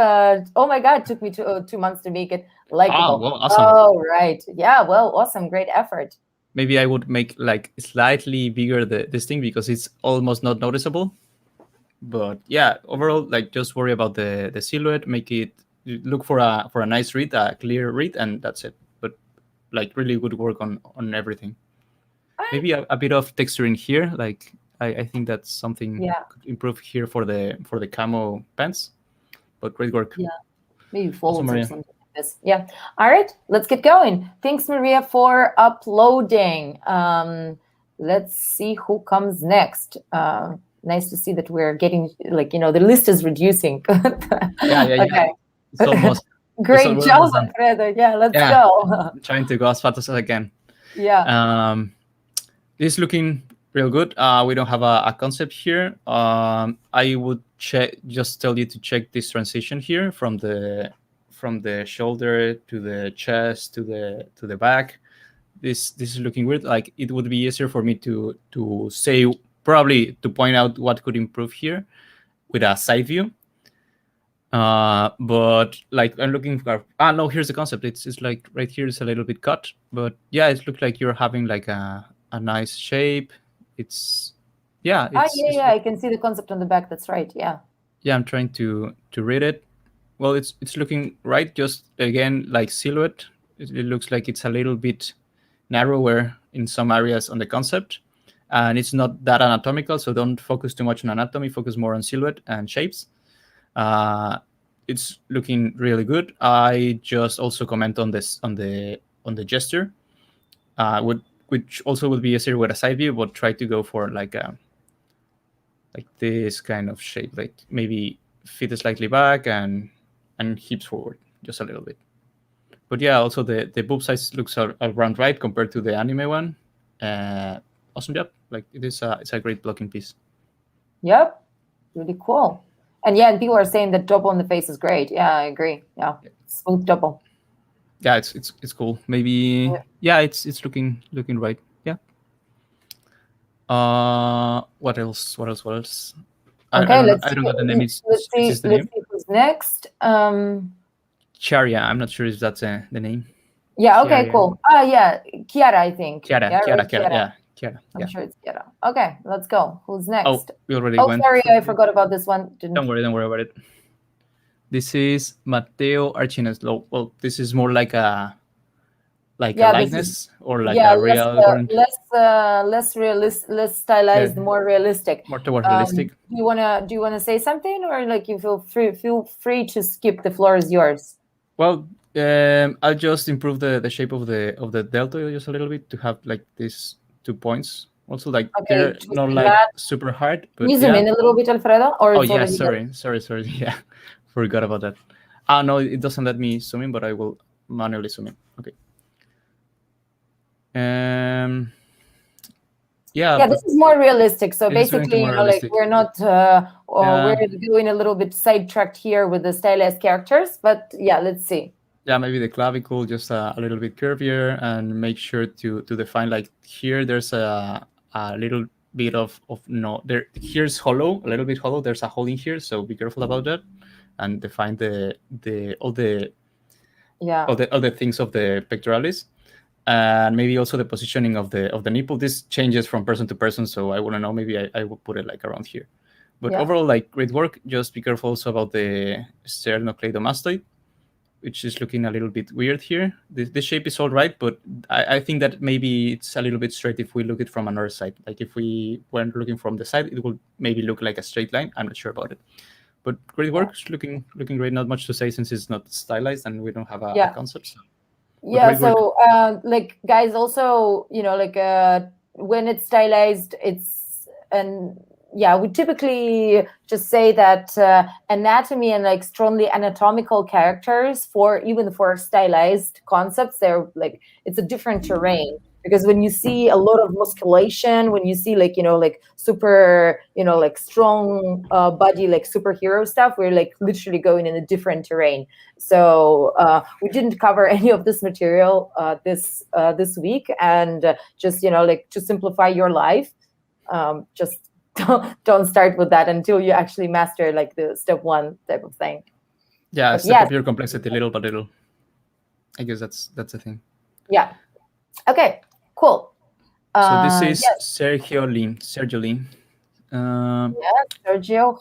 Oh my god, took me 2 months to make it likable. Well, awesome. Oh right, awesome, great effort. Maybe I would make like slightly bigger this thing, because it's almost not noticeable. But overall, like just worry about the silhouette, make it look for a nice read, a clear read, and that's it. But like really good work on everything. Maybe a bit of texturing here, like I think that's something could improve here for the camo pants. But great work. Maybe folds or something like this. All right, let's get going. Thanks, Maria, for uploading. Let's see who comes next. Nice to see that we're getting the list is reducing. Okay. It's almost great job, Alfredo. Let's go. I'm trying to go as fast as I can. This is looking real good. We don't have a concept here. I would just tell you to check this transition here from the shoulder to the chest to the back. This is looking weird. Like it would be easier for me to say, probably to point out what could improve here with a side view. But like I'm looking for no, here's the concept. It's like right here is a little bit cut, but it looks like you're having like a nice shape. It's I can see the concept on the back. That's right. I'm trying to read it. Well, it's looking right. Just again, like silhouette, it looks like it's a little bit narrower in some areas on the concept, and it's not that anatomical. So don't focus too much on anatomy. Focus more on silhouette and shapes. It's looking really good. I just also comment on this on the gesture, which also would be easier with a side view, but try to go for like this kind of shape, like maybe feet slightly back and hips forward just a little bit. But also the boob size looks around right compared to the anime one. Awesome job. Like it's a great blocking piece. Yep, really cool. And people are saying that double on the face is great. I agree. Smooth double. It's cool. Maybe it's looking right. What else? Okay, I don't know the name. Let's see who's next. Charia. I'm not sure if that's the name. Okay, cool. Chiara, I think. Chiara. I'm sure it's Chiara. Okay, let's go. Who's next? Oh, we already went. Sorry, I forgot about this one. Don't worry about it. This is Matteo Archines. Well, this is more like a likeness or like a real, less stylized, more realistic. More towards realistic. Do you wanna say something, or like you feel free to skip? The floor is yours. Well, I'll just improve the shape of the delta just a little bit to have like these 2 points. Also, like they're not like super hard. But can you zoom in a little bit, Alfredo? Or sorry. Yeah, forgot about that. No, it doesn't let me zoom in, but I will manually zoom in. Okay. This is more realistic. So basically, we're not we're doing a little bit sidetracked here with the stylized characters, but let's see. Maybe the clavicle just a little bit curvier, and make sure to define, like here there's a little bit of no there. Here's hollow, a little bit hollow. There's a hole in here, so be careful about that, and define the all the Yeah. all the things of the pectoralis, and maybe also the positioning of the nipple. This changes from person to person, so I want to know. Maybe I will put it like around here. But Yeah. overall, like great work. Just be careful also about the sternocleidomastoid, which is looking a little bit weird here. This shape is all right, but I think that maybe it's a little bit straight if we look at from another side. Like if we weren't looking from the side, it will maybe look like a straight line. I'm not sure about it. But great work, looking great. Not much to say since it's not stylized and we don't have a concept. So. Yeah, so like guys, also, you know, like when it's stylized, it's we typically just say that anatomy and like strongly anatomical characters for stylized concepts, they're like, it's a different terrain. Because when you see a lot of musculation, when you see like, you know, like super, you know, like strong body, like superhero stuff, we're like literally going in a different terrain. So we didn't cover any of this material this week, and just, you know, like to simplify your life, just don't start with that until you actually master like the step one type of thing. Yeah, but step up your complexity little by little. I guess that's the thing. Yeah. Okay. Cool. So this is Sergio Lin. Sergio.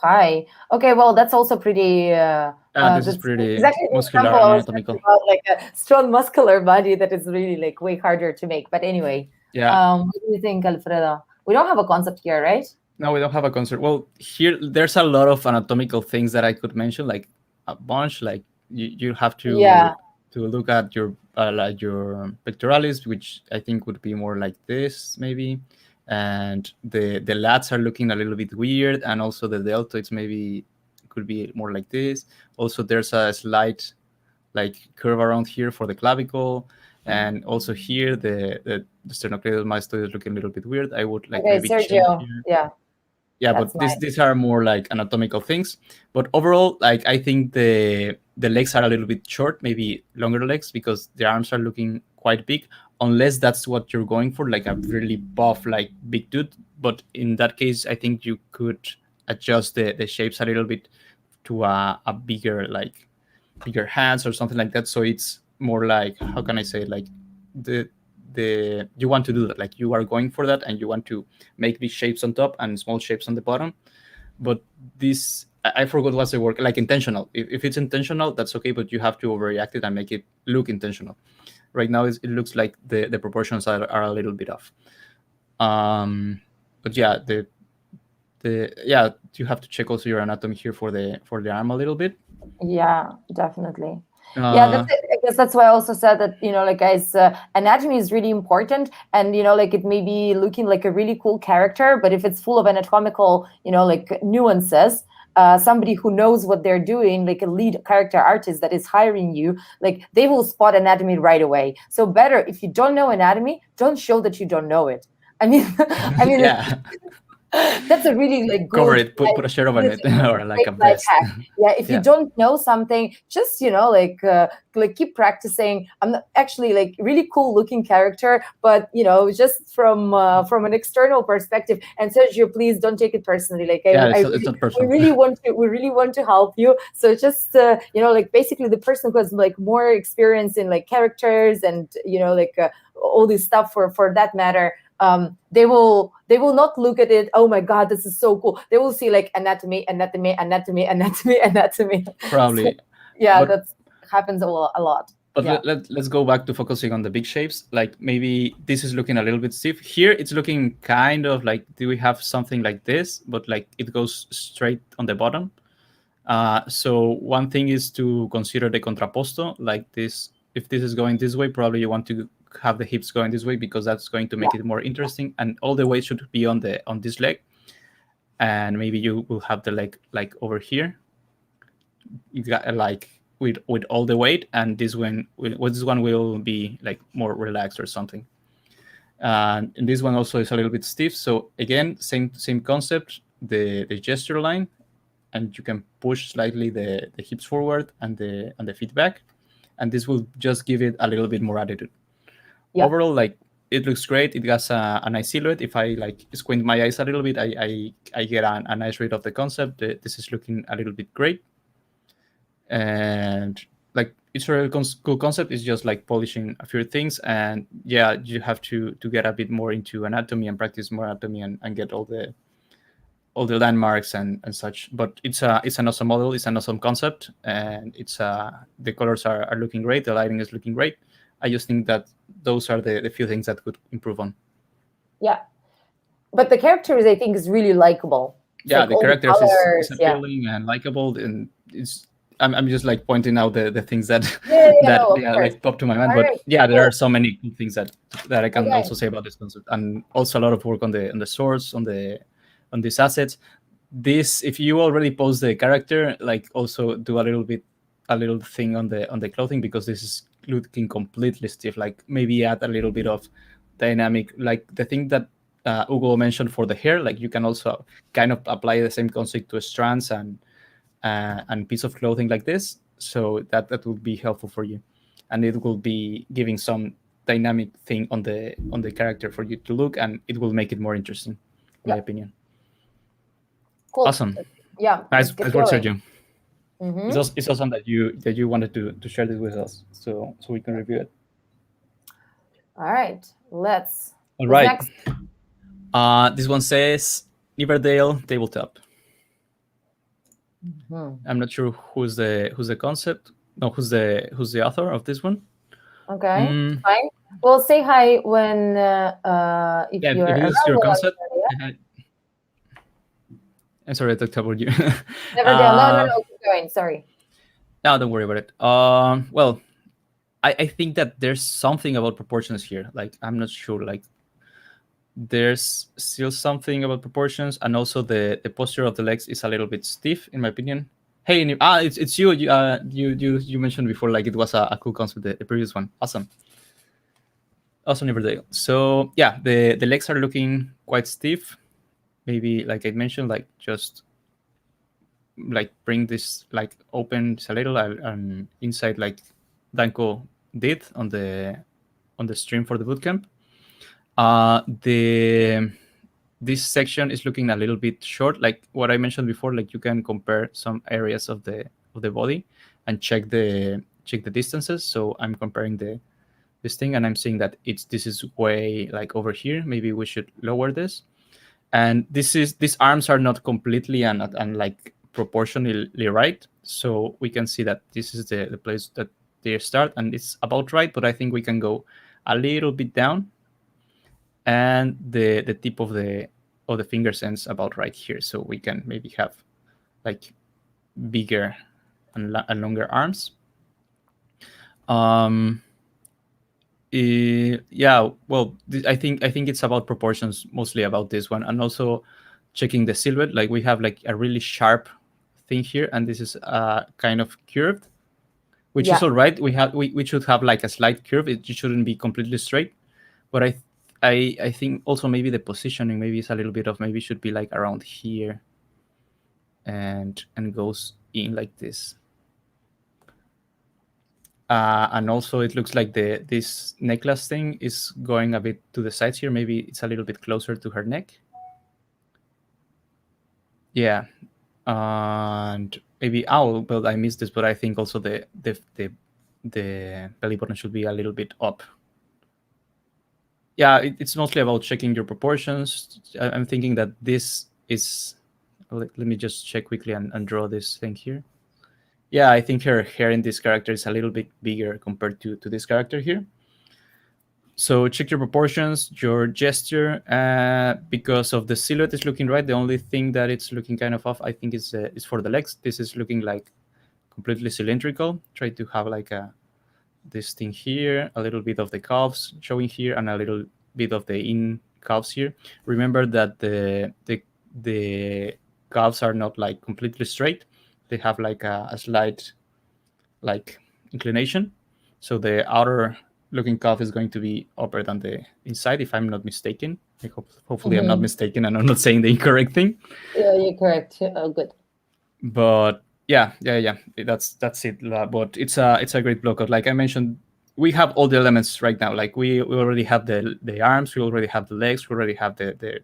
Hi. Okay. Well, that's also pretty. This is pretty exactly muscular and anatomical. About like a strong muscular body that is really like way harder to make. But anyway, what do you think, Alfredo? We don't have a concept here, right? No, we don't have a concept. Well, here there's a lot of anatomical things that I could mention, like a bunch. Like you have to look at your like your pectoralis, which I think would be more like this maybe, and the lats are looking a little bit weird, and also the deltoids maybe could be more like this. Also, there's a slight like curve around here for the clavicle, and also here the sternocleidomastoid is looking a little bit weird. I would like maybe Sergio. Yeah, but these are more like anatomical things. But overall, like I think the legs are a little bit short, maybe longer legs, because the arms are looking quite big, unless that's what you're going for, like a really buff, like big dude. But in that case, I think you could adjust the shapes a little bit to a bigger hands or something like that. So it's more like, how can I say, like the you want to do that, like you are going for that, and you want to make big shapes on top and small shapes on the bottom. But this, I forgot what's the word, like intentional. If it's intentional, that's okay, but you have to overreact it and make it look intentional. Right now it looks like the proportions are a little bit off. But yeah, you have to check also your anatomy here for the arm a little bit. Yeah, definitely. That's it. I guess that's why I also said that, you know, like guys, anatomy is really important, and you know, like it may be looking like a really cool character, but if it's full of anatomical, you know, like nuances, somebody who knows what they're doing, like a lead character artist that is hiring you, like they will spot anatomy right away. So better, if you don't know anatomy, don't show that you don't know it. I mean, yeah. That's a really like good, cover it, put a shirt over it, or like a vest. Yeah, if you don't know something, just, you know, like keep practicing. I'm not actually like really cool looking character, but you know, just from an external perspective. And Sergio, please don't take it personally. Like it's not personal. we really want to help you. So just you know, like basically the person who has like more experience in like characters and, you know, like all this stuff for that matter. They will not look at it, oh my god, this is so cool. They will see like anatomy. Probably. So, that happens a lot. But let's go back to focusing on the big shapes. Like maybe this is looking a little bit stiff. Here it's looking kind of like, do we have something like this, but like it goes straight on the bottom. So one thing is to consider the contrapposto, like this. If this is going this way, probably you want to have the hips going this way, because that's going to make it more interesting, and all the weight should be on this leg, and maybe you will have the leg like over here. You got like with all the weight, and this one will be like more relaxed or something. And this one also is a little bit stiff. So again, same concept, the gesture line, and you can push slightly the hips forward and the feet back, and this will just give it a little bit more attitude. Overall, like it looks great. It has a nice silhouette. If I like squint my eyes a little bit, I get a nice read of the concept. This is looking a little bit great, and like it's a really cool concept. It's just like polishing a few things, and yeah, you have to get a bit more into anatomy and practice more anatomy and get all the landmarks and such. But it's an awesome model. It's an awesome concept, and the colors are looking great. The lighting is looking great. I just think that those are the few things that could improve on. Yeah, but the characters I think is really likable. It's Yeah, like the all characters colors, is yeah. appealing and likable, and I'm just like pointing out the things that No, of course. like pop to my mind. All But right, yeah, there cool. are so many cool things that I can Okay. also say about this concept, and also a lot of work on the source, on these assets. This, if you already post the character, like also do a little thing on the clothing, because this is looking completely stiff. Like maybe add a little bit of dynamic, like the thing that Hugo mentioned for the hair. Like you can also kind of apply the same concept to strands and piece of clothing like this, so that will be helpful for you, and it will be giving some dynamic thing on the character for you to look, and it will make it more interesting, in my opinion. Cool. Awesome. Yeah. Nice work, Sergio. Mm-hmm. It's awesome that you wanted to share this with us, so we can review it. All right. Let's. All right. Next? This one says Riverdale tabletop. I'm not sure who's the concept. No, who's the author of this one? Okay, fine. Well, say hi when if yeah, you're if this is your concept. Yeah? I'm sorry, I talked about you. Riverdale. No, keep going. Sorry. No, don't worry about it. Well, I think that there's something about proportions here. Like, I'm not sure. Like, there's still something about proportions, and also the posture of the legs is a little bit stiff, in my opinion. Hey, it's you. You mentioned before, like it was a cool concept, the previous one. Awesome, Riverdale. So yeah, the legs are looking quite stiff. Maybe, like I mentioned, like just like bring this like open just a little and inside, like Danko did on the stream for the bootcamp. This section is looking a little bit short, like what I mentioned before. Like you can compare some areas of the body and check the distances. So I'm comparing this thing, and I'm seeing that this is way like over here. Maybe we should lower this. And these arms are not completely and like proportionally right. So we can see that this is the place that they start, and it's about right. But I think we can go a little bit down, and the tip of the fingers ends about right here. So we can maybe have like bigger and longer arms. Yeah, well, I think it's about proportions, mostly about this one, and also checking the silhouette. Like we have like a really sharp thing here, and this is kind of curved, which is all right. We should have like a slight curve. It shouldn't be completely straight. But I think also maybe the positioning maybe is a little bit of, maybe should be like around here and goes in like this. And also it looks like this necklace thing is going a bit to the sides here. Maybe it's a little bit closer to her neck. Yeah. And maybe, well, I missed this, but I think also the belly button should be a little bit up. Yeah, it's mostly about checking your proportions. I'm thinking that this is, let me just check quickly and draw this thing here. Yeah, I think her hair in this character is a little bit bigger compared to this character here. So check your proportions, your gesture, because of the silhouette is looking right. The only thing that it's looking kind of off, I think, is for the legs. This is looking like completely cylindrical. Try to have like this thing here, a little bit of the calves showing here, and a little bit of the in calves here. Remember that the calves are not like completely straight. They have like a slight like inclination. So the outer looking calf is going to be upper than the inside, if I'm not mistaken. Hopefully I'm not mistaken and I'm not saying the incorrect thing. Yeah, you're correct. Oh, good. But yeah, that's it. But it's a great block out. Like I mentioned, we have all the elements right now. Like we already have the arms, we already have the legs, we already have the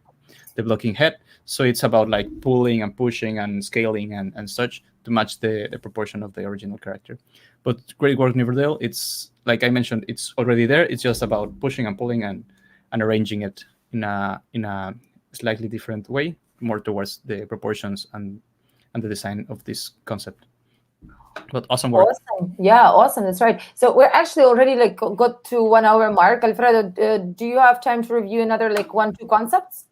blocking head. So it's about like pulling and pushing and scaling and such to match the proportion of the original character. But great work, Riverdale. It's like I mentioned, it's already there. It's just about pushing and pulling and arranging it in a slightly different way, more towards the proportions and the design of this concept. But awesome work. Awesome. Yeah, awesome. That's right. So we're actually already like got to 1 hour mark. Alfredo, do you have time to review another like 1-2 concepts?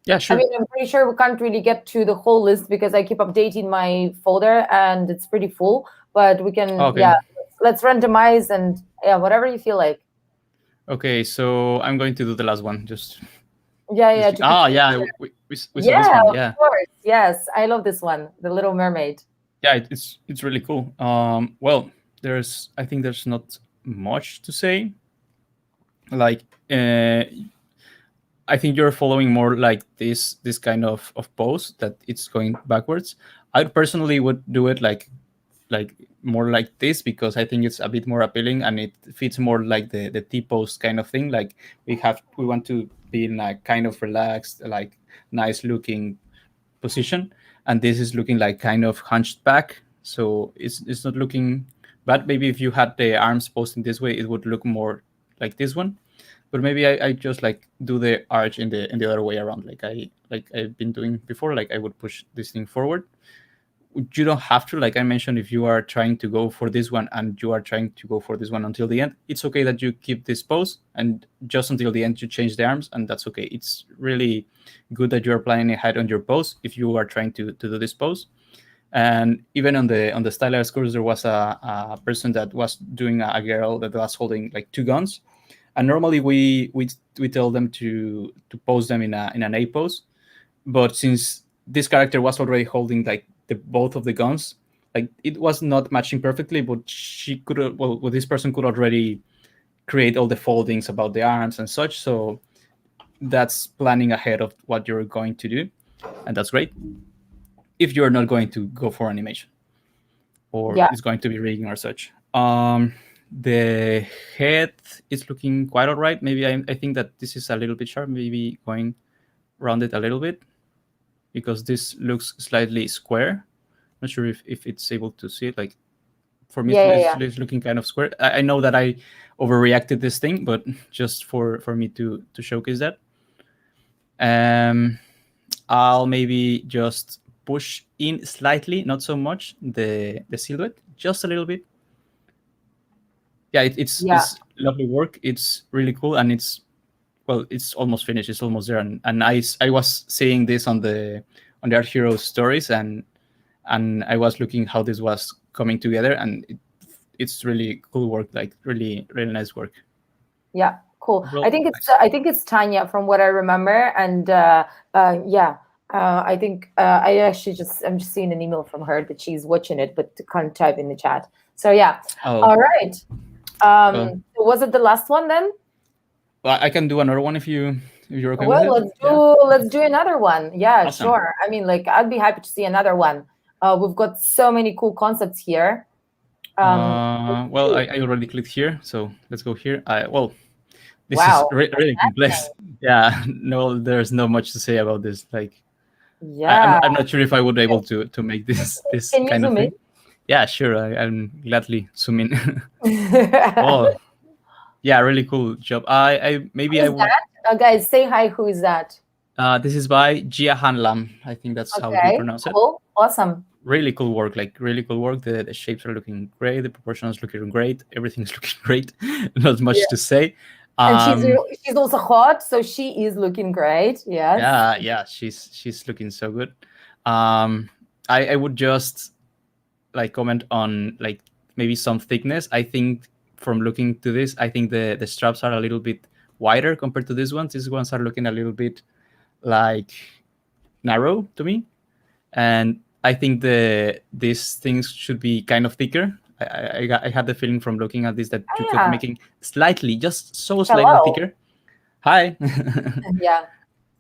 Yeah, sure. I mean, I'm pretty sure we can't really get to the whole list because I keep updating my folder and it's pretty full. But we can, Okay. let's randomize and whatever you feel like. Okay, so I'm going to do the last one. Just yeah. we saw this one. Yeah, of course. Yes, I love this one, the Little Mermaid. Yeah, it's really cool. Well, I think there's not much to say. Like, I think you're following more like this kind of pose that it's going backwards. I personally would do it like more like this because I think it's a bit more appealing and it fits more like the T pose kind of thing. Like we want to be in a kind of relaxed, like nice looking position, and this is looking like kind of hunched back, so it's not looking bad. Maybe if you had the arms posed in this way, it would look more like this one. But maybe I just like do the arch in the other way around, like I've been doing before. Like I would push this thing forward. You don't have to, like I mentioned, if you are trying to go for this one and you are trying to go for this one until the end, it's okay that you keep this pose and just until the end you change the arms, and that's okay. It's really good that you're planning ahead on your pose if you are trying to do this pose. And even on the Stylized course, there was a person that was doing a girl that was holding like 2 guns, and normally we tell them to pose them in an A pose, but since this character was already holding like both of the guns, like it was not matching perfectly, but she could this person could already create all the foldings about the arms and such. So that's planning ahead of what you're going to do, and that's great if you're not going to go for animation or it's going to be rigging or such. The head is looking quite all right. Maybe I think that this is a little bit sharp, maybe going around it a little bit, because this looks slightly square. Not sure if it's able to see it. Like for me, it's looking kind of square. I know that I overreacted this thing, but just for me to showcase that. I'll maybe just push in slightly, not so much, the silhouette, just a little bit. Yeah, it's lovely work. It's really cool, and it's almost finished. It's almost there, and I was seeing this on the Art Hero stories, and I was looking how this was coming together, and it's really cool work, like really nice work. Yeah, cool. Well, I think it's Tanya from what I remember, and I think I'm just seeing an email from her that she's watching it but can't type in the chat. So yeah. All right. Was it the last one then? Well, I can do another one if you're okay with it. Let's do another one. Yeah, awesome. Sure. I mean, like, I'd be happy to see another one. We've got so many cool concepts here. Well, I already clicked here, so let's go here. This is really complex. Yeah, no, there's not much to say about this. Like, I'm not sure if I would be able to make this kind of thing. Yeah, sure. I'm gladly zoom in. Oh, yeah, really cool job. Guys, say hi. Who is that? This is by Jia Han Lam. I think that's how you pronounce it. Cool. Awesome. Really cool work. Like really cool work. The shapes are looking great. The proportions looking great. Everything's looking great. Not much to say. And she's also hot, so she is looking great. Yes. Yeah. She's looking so good. I would just like comment on like maybe some thickness. I think from looking to this, I think the straps are a little bit wider compared to these ones. These ones are looking a little bit like narrow to me, and I think these things should be kind of thicker. I had the feeling from looking at this that you could making slightly, just so slightly thicker. Hi. Yeah.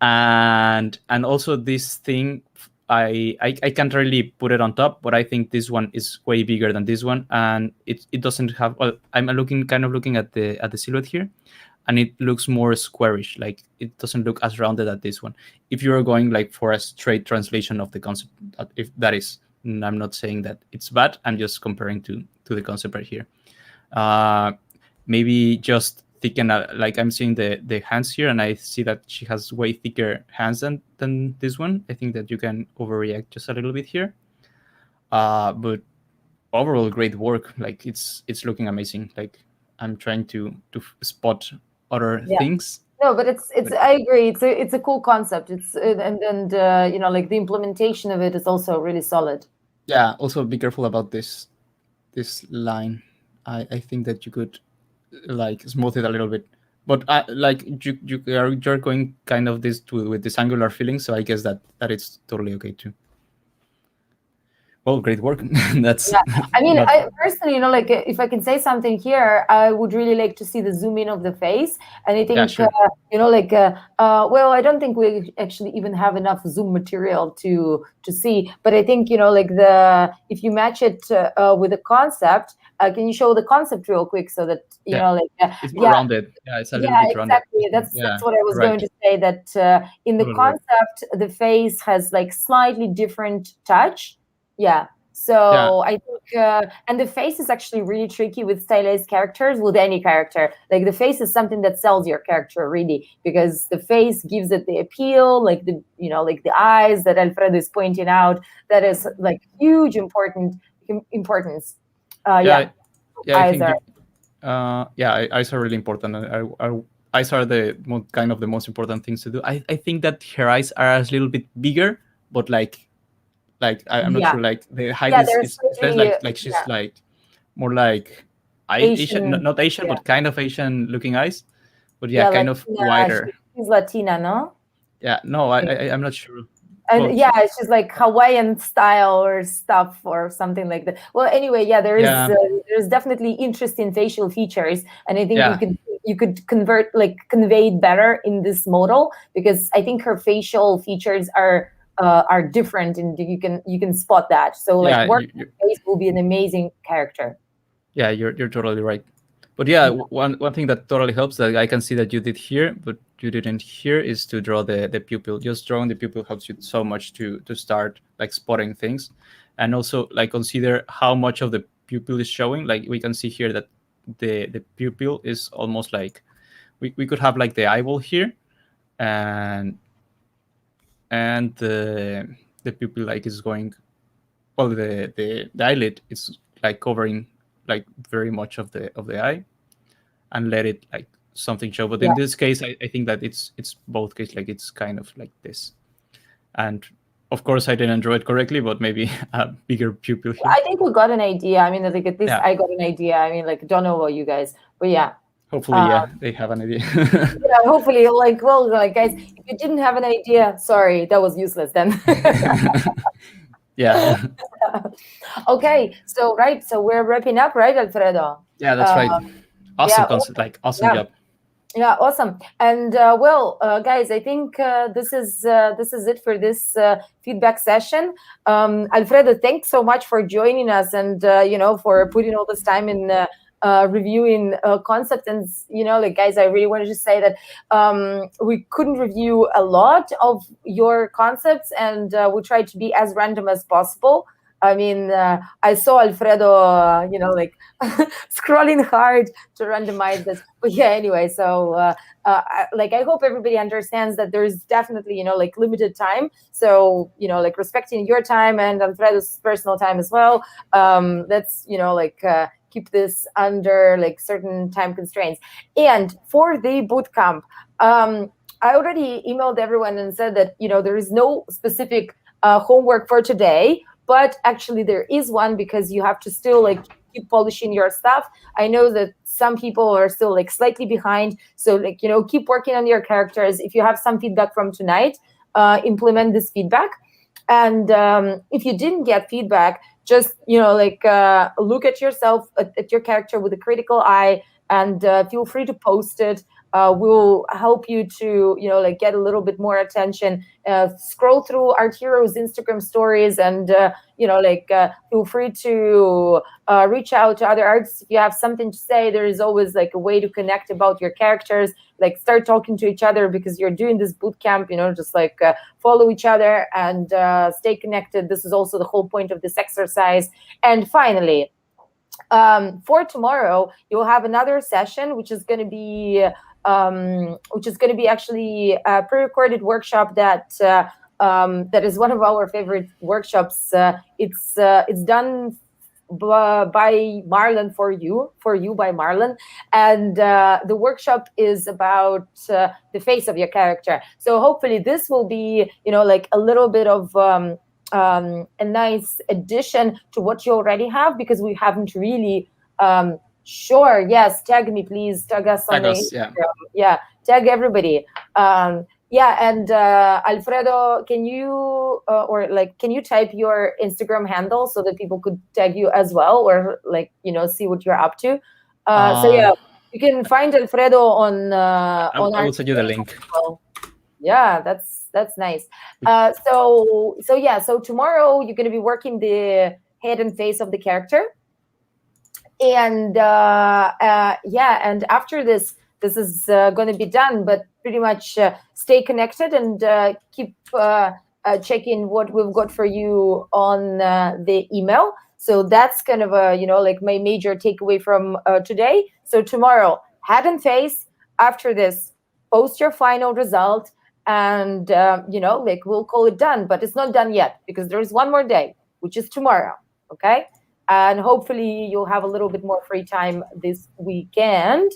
And also this thing, I can't really put it on top, but I think this one is way bigger than this one, and it doesn't have. Well, I'm looking at the silhouette here, and it looks more squarish. Like it doesn't look as rounded as this one. If you're going like for a straight translation of the concept, if that is, I'm not saying that it's bad. I'm just comparing to the concept right here. Maybe just thicken, like I'm seeing the hands here, and I see that she has way thicker hands than this one. I think that you can overreact just a little bit here. But overall, great work. Like it's looking amazing. Like I'm trying to spot other things. No, but it's I agree. It's a cool concept. It's and you know, like the implementation of it is also really solid. Yeah. Also, be careful about this line. I think that you could like smooth it a little bit, but like you're going kind of with this angular feeling, so I guess that it's totally okay too. Well, great work. That's I mean, I personally, you know, like if I can say something here, I would really like to see the zoom in of the face, and I think sure. you know, like well, I don't think we actually even have enough zoom material to see, but I think, you know, like if you match it with the concept, can you show the concept real quick so that you know, like it's more rounded. Yeah, it's a little bit rounded. Exactly. That's what I was going to say. That in the concept, the face has like slightly different touch. Yeah. So I think, and the face is actually really tricky with stylized characters, with any character. Like the face is something that sells your character really, because the face gives it the appeal, like the, you know, like the eyes that Alfredo is pointing out. That is like huge importance. Eyes are really important. Eyes are the kind of the most important things to do. I think that her eyes are a little bit bigger, but like I'm not sure. Like the height is less like she's like more like Asian, not Asian, but kind of Asian looking eyes. But kind Latina, of wider. She's Latina, no? Yeah, no, I'm not sure. And she's like Hawaiian style or stuff or something like that. Well, anyway, there's definitely interesting facial features, and I think you could convey it better in this model, because I think her facial features are different, and you can spot that. So like working face will be an amazing character. Yeah, you're totally right. But one thing that totally helps, that I can see that you did here, but you didn't here, is to draw the pupil. Just drawing the pupil helps you so much to start like spotting things, and also like consider how much of the pupil is showing. Like we can see here that the pupil is almost like we could have like the eyeball here, and the pupil like is going, well, the eyelid is like covering like very much of the eye, and let it like something show. But in this case, I think that it's both cases, like it's kind of like this. And of course I didn't draw it correctly, but maybe a bigger pupil here. I think we got an idea. I mean, I think at least I got an idea. I mean, like, don't know about you guys, but hopefully they have an idea. Hopefully, like, well, like, guys, if you didn't have an idea, sorry, that was useless then. Okay, so we're wrapping up, right, Alfredo? Yeah, that's right. Awesome concept, like awesome job. Yeah, awesome. And guys, I think this is it for this feedback session. Alfredo, thanks so much for joining us, and for putting all this time in reviewing concepts. And like, guys, I really wanted to say that we couldn't review a lot of your concepts, and we tried to be as random as possible. I mean, I saw Alfredo, scrolling hard to randomize this. But anyway, so I hope everybody understands that there's definitely, limited time. So, respecting your time and Alfredo's personal time as well. Let's, keep this under certain time constraints. And for the bootcamp, I already emailed everyone and said that, there is no specific homework for today. But actually there is one, because you have to still keep polishing your stuff. I know that some people are still slightly behind. So keep working on your characters. If you have some feedback from tonight, implement this feedback. And if you didn't get feedback, just, look at yourself, at your character with a critical eye, and feel free to post it We'll help you to, like get a little bit more attention. Scroll through Art Heroes Instagram stories, and feel free to reach out to other artists if you have something to say. There is always like a way to connect about your characters. Like start talking to each other because you're doing this boot camp. Just like follow each other and stay connected. This is also the whole point of this exercise. And finally, for tomorrow, you'll have another session, which is going to be actually a pre-recorded workshop that is one of our favorite workshops. It's done by Marlon for you by Marlon, and the workshop is about the face of your character. So hopefully this will be like a little bit of a nice addition to what you already have, because we haven't really sure. Yes, tag me, please. Tag us on the Instagram. Yeah, tag everybody. And Alfredo, can you can you type your Instagram handle so that people could tag you as well, or see what you're up to? So yeah, you can find Alfredo on I will send you the link. Well. Yeah, that's nice. So tomorrow you're going to be working the head and face of the character. And and after this is going to be done, but pretty much stay connected and keep checking what we've got for you on the email. So that's kind of my major takeaway from today. So tomorrow, head and face. After this, post your final result, and we'll call it done. But it's not done yet, because there is one more day, which is tomorrow. Okay. And hopefully you'll have a little bit more free time this weekend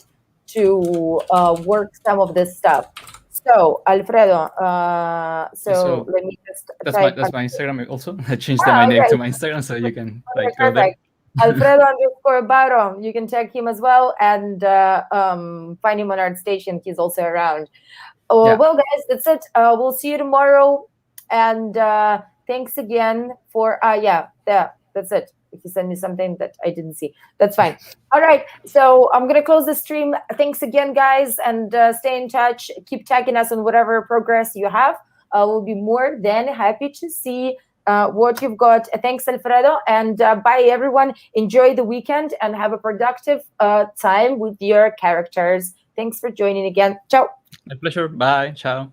to work some of this stuff. So, Alfredo, so let me just... That's my Instagram also. I changed my name to my Instagram, so you can go there. Alfredo_Baro. You can tag him as well, and find him on ArtStation. He's also around. Well, guys, that's it. We'll see you tomorrow. And thanks again for... that's it. If you send me something that I didn't see, that's fine. All right. So I'm going to close the stream. Thanks again, guys. And stay in touch. Keep tagging us on whatever progress you have. We'll be more than happy to see what you've got. Thanks, Alfredo. And bye, everyone. Enjoy the weekend and have a productive time with your characters. Thanks for joining again. Ciao. My pleasure. Bye. Ciao.